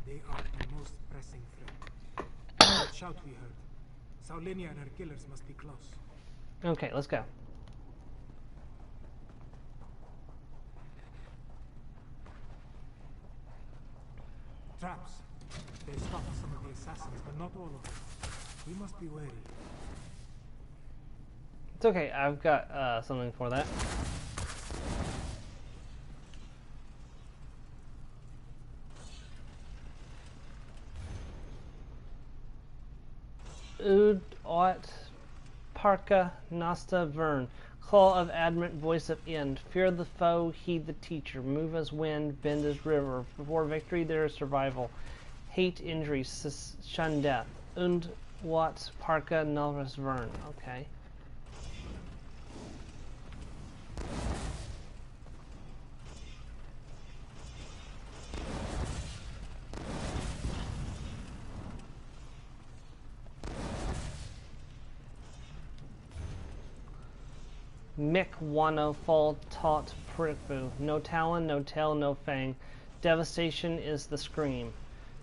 They are the most pressing threat. That shout we heard. Saulinia and her killers must be close. Okay, let's go. Traps. They stopped some of the assassins, but not all of them. We must be wary. It's okay, I've got something for that. Ood, Ot, Parka, Nasta, Vern. Claw of Adamant, voice of end. Fear the foe, heed the teacher. Move as wind, bend as river. Before victory there is survival. Hate injury, shun death. Und, Wat, Parka, Novus, Vern. Okay. Mick Wano Fall Taught Prikbu. No talon, no tail, no fang. Devastation is the scream.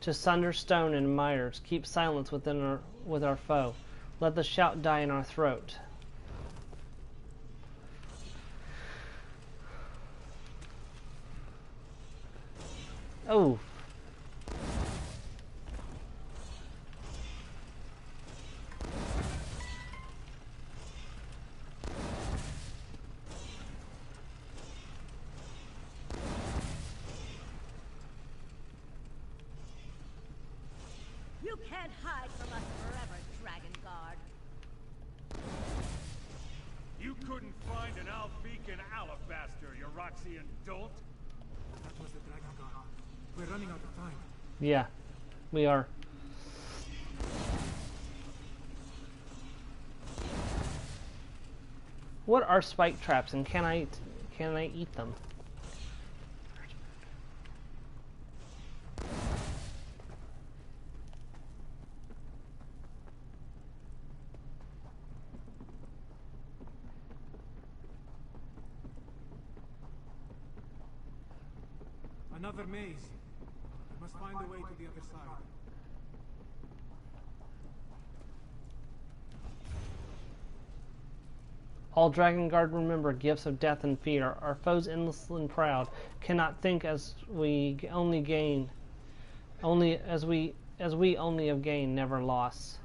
To sunder stone and mires, keep silence with our foe. Let the shout die in our throat. Oh. You can't hide from us forever, Dragon Guard. You couldn't find an Albeacon alabaster, you Roxian dolt? That was the Dragon Guard. We're running out of time. Yeah, we are. What are spike traps, and can I eat them? Another maze. We must find a way to the other side. All Dragon Guard remember gifts of death and fear. Our foes endless and proud cannot think as we only gain, only as we only have gained, never lost.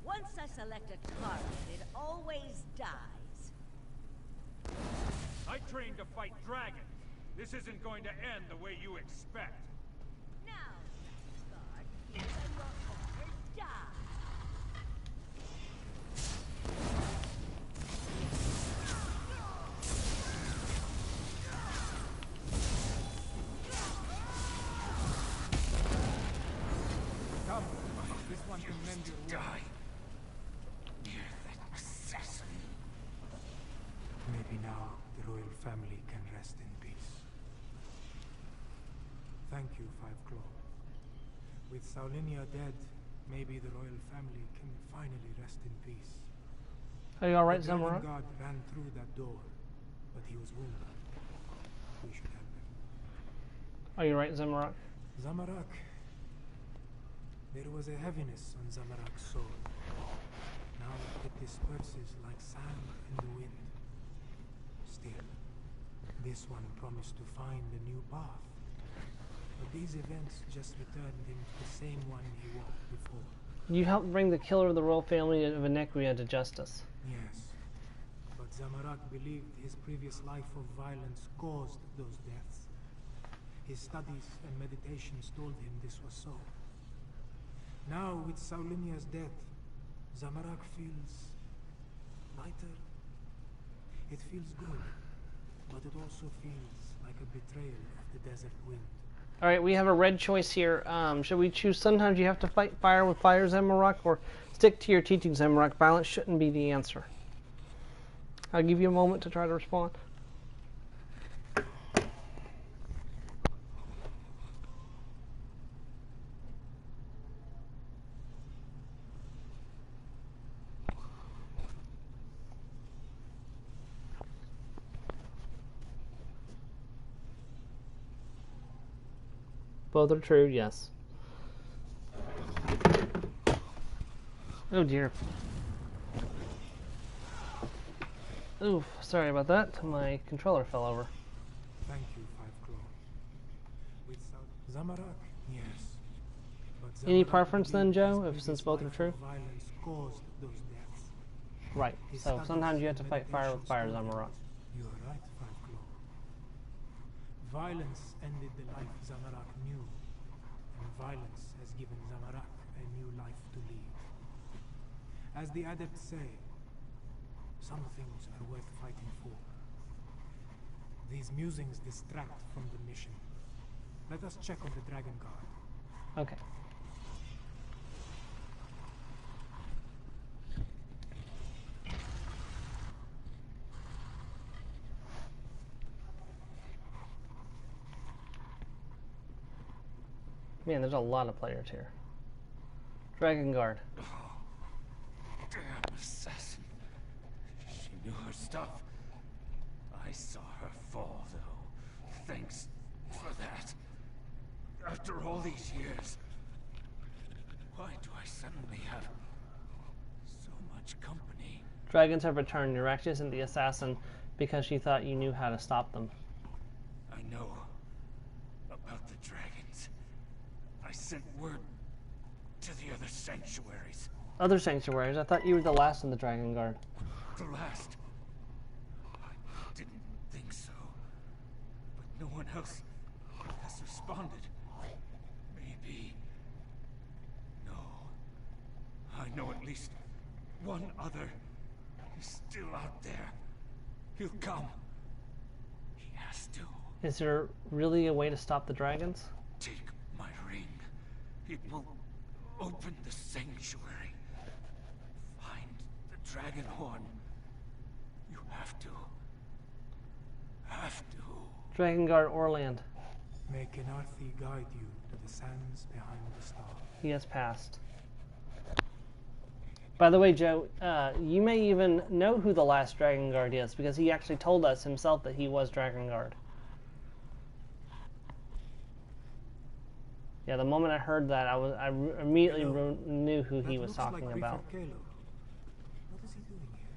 Once I select a target, it always dies. I trained to fight dragons. This isn't going to end the way you expect. Now, Guard, you will always die. Come, this one can mend your wound. Maybe now the royal family can rest in peace. Thank you, Five Claw. With Saulinia dead, maybe the royal family can finally rest in peace. Are you alright, The dragon Samurai? god ran through that door, but he was wounded. We should help him. Are you right, Zamorak? Zamarak. There was a heaviness on Zamarak's soul. Now it disperses like sand in the wind. Still, this one promised to find a new path. But these events just returned him to the same one he walked before. You helped bring the killer of the royal family of Inequia to justice. Yes. But Zamarak believed his previous life of violence caused those deaths. His studies and meditations told him this was so. Now, with Saulinia's death, Zamarak feels lighter. It feels good, but it also feels like a betrayal of the desert wind. Alright, we have a red choice here. Should we choose sometimes you have to fight fire with fire, Zamorak, or stick to your teaching, Zamorak? Violence shouldn't be the answer. I'll give you a moment to try to respond. Both are true, yes. Oh dear. Oof, sorry about that. My controller fell over. Thank you, Five Claw. With Zamarak, yes. But Any Zamarak preference then, believed his Joe, if previous since both are life of true? Violence caused those deaths. Right, His so studies sometimes you have and to fight fire with meditations fire, told him Zamorak. You are right, Five Claw. Violence ended the life Zamarak knew, and violence has given Zamarak a new life to lead. As the adepts say, some things are worth fighting for. These musings distract from the mission. Let us check on the Dragon Guard. Okay. Man, there's a lot of players here. Dragon Guard. Damn assassin. She knew her stuff. I saw her fall, though. Thanks for that. After all these years, why do I suddenly have so much company? Dragons have returned. Euraxia isn't the assassin because she thought you knew how to stop them. I know about the dragons. I sent word to the other sanctuaries. Other sanctuaries? I thought you were the last in the Dragon Guard. The last. I didn't think so. But no one else has responded. Maybe. No. I know at least one other is still out there. He'll come. He has to. Is there really a way to stop the dragons? Take my ring. It will open the sanctuary. Find the dragon horn. You have to. Have to. Dragon Guard Orland. May Kenarthi guide you to the sands behind the star. He has passed. By the way, Joe, you may even know who the last Dragon Guard is, because he actually told us himself that he was Dragon Guard. Yeah, the moment I heard that, I immediately knew who he was talking about. What is he doing here?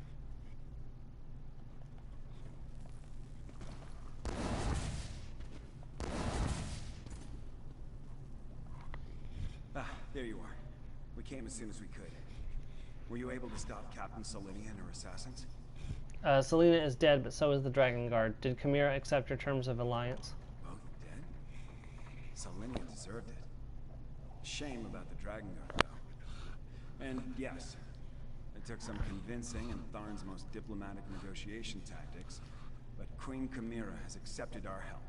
Ah, there you are. We came as soon as we could. Were you able to stop Captain Solinia and her assassins? Selena is dead, but so is the Dragon Guard. Did Chimera accept your terms of alliance? Both dead? Solinia deserved it. Shame about the Dragon Guard, though. And yes, it took some convincing and Tharn's most diplomatic negotiation tactics, but Queen Chimera has accepted our help.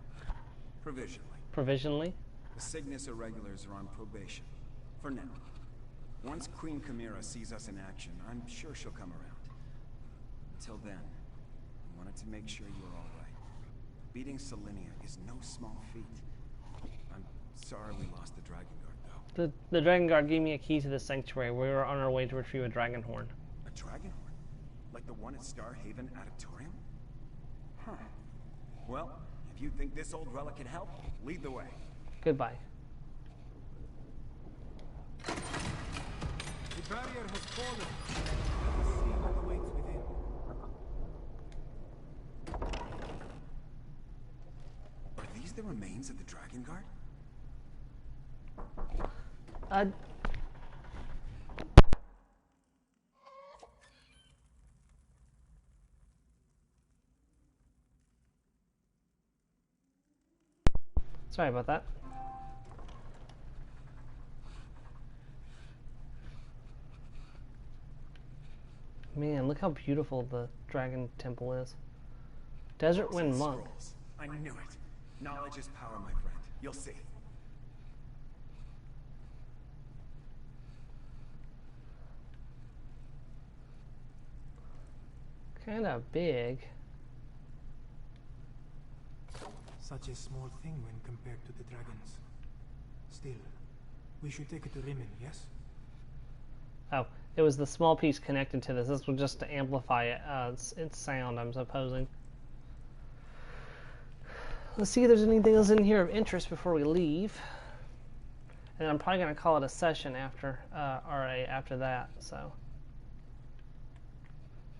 Provisionally. Provisionally? The Cygnus Irregulars are on probation. For now. Once Queen Chimera sees us in action, I'm sure she'll come around. Until then, I wanted to make sure you're all right. Beating Solinia is no small feat. I'm Sorry we lost the Dragon Guard, though. The Dragon Guard gave me a key to the sanctuary. We were on our way to retrieve a dragon horn. A dragon horn? Like the one at Starhaven Auditorium? Huh. Well, if you think this old relic can help, lead the way. Goodbye. The barrier has fallen. Let us see what awaits within. Are these the remains of the Dragon Guard? Sorry about that. Man, look how beautiful the Dragon Temple is. Desert Wind Monk. Scrolls. I knew it. Knowledge is power, my friend. You'll see. Kinda big. Such a small thing when compared to the dragons. Still, we should take it to Rimmon, yes? Oh, it was the small piece connected to this. This was just to amplify it, its sound, I'm supposing. Let's see if there's anything else in here of interest before we leave. And I'm probably going to call it a session after RA after that, so.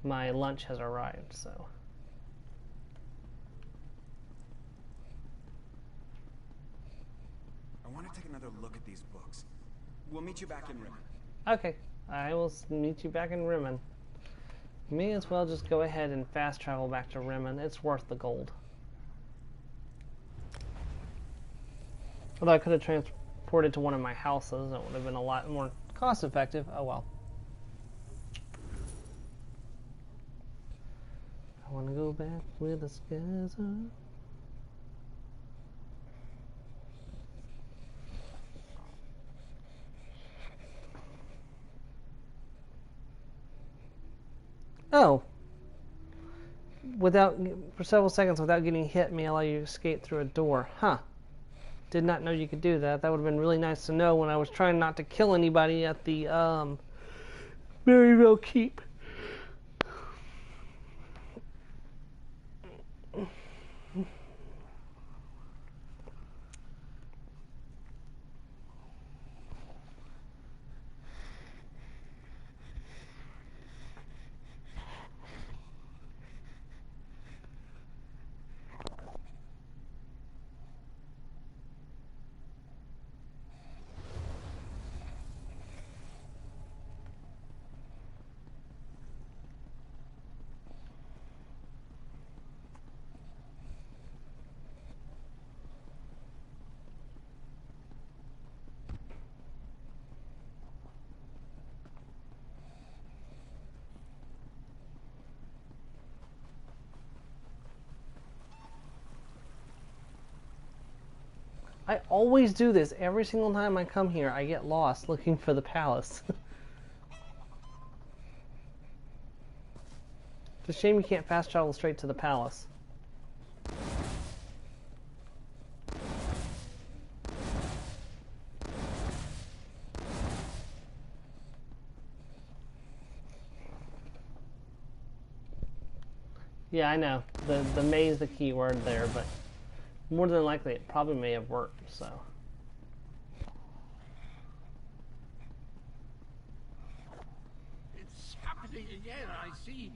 My lunch has arrived, so. I want to take another look at these books. We'll meet you back in Rimmon. Okay, I will meet you back in Rimmon. May as well just go ahead and fast travel back to Rimmon. It's worth the gold. Although I could have transported to one of my houses, that would have been a lot more cost effective. Oh well. I want to go back where the skies are. Oh. For several seconds without getting hit may allow you to escape through a door. Huh. Did not know you could do that. That would have been really nice to know when I was trying not to kill anybody at the Maryville Keep. I always do this. Every single time I come here, I get lost looking for the palace. It's a shame you can't fast travel straight to the palace. Yeah, I know. The may is the key word there, but more than likely it probably may have worked, so. It's happening again. I see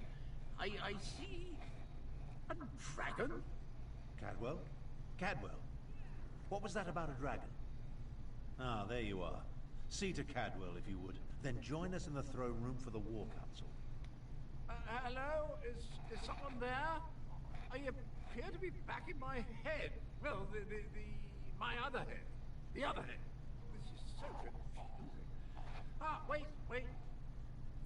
a dragon. Cadwell? Cadwell? What was that about a dragon? Ah, there you are. See to Cadwell, if you would. Then join us in the throne room for the War Council. Hello? Is someone there? I appear to be back in my head. Well, my other head. The other head. This is so confusing. Ah, wait.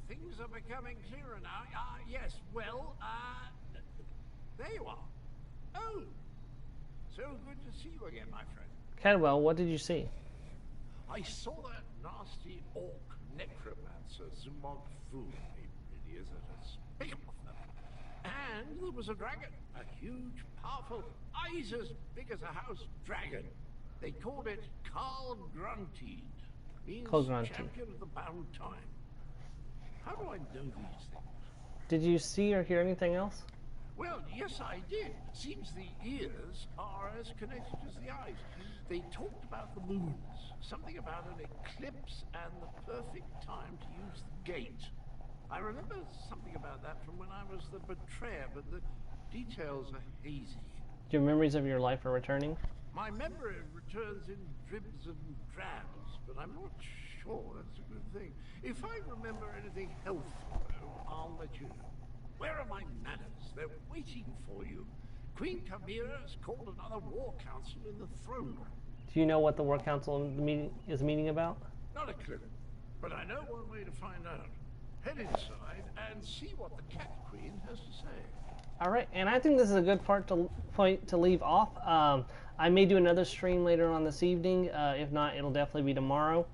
Things are becoming clearer now. Yes, well, there you are. Oh, so good to see you again, my friend. Cadwell, what did you see? I saw that nasty orc necromancer, Zumog Fu. He really is a spigot of them. And there was a dragon. A huge, powerful, eyes as big as a house dragon. They called it Carl Grunted. Means Carl Grunted. champion of the bound time. How do I know these things? Did you see or hear anything else? Well, yes, I did. Seems the ears are as connected as the eyes. They talked about the moons, something about an eclipse and the perfect time to use the gate. I remember something about that from when I was the betrayer, but the details are hazy. Your memories of your life are returning? My memory returns in dribs and drabs, but I'm not sure that's a good thing. If I remember anything helpful, though, I'll let you know. Where are my manners? They're waiting for you. Queen Chimera has called another war council in the throne room. Do you know what the War Council is meeting about? Not a clue, but I know one way to find out. Head inside and see what the Cat Queen has to say. All right, and I think this is a good point to leave off. I may do another stream later on this evening. If not, it'll definitely be tomorrow.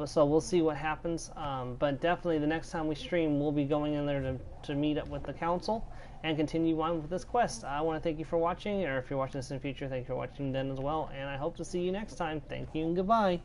So we'll see what happens. But definitely the next time we stream, we'll be going in there to meet up with the council and continue on with this quest. I want to thank you for watching, or if you're watching this in the future, thank you for watching then as well. And I hope to see you next time. Thank you and goodbye.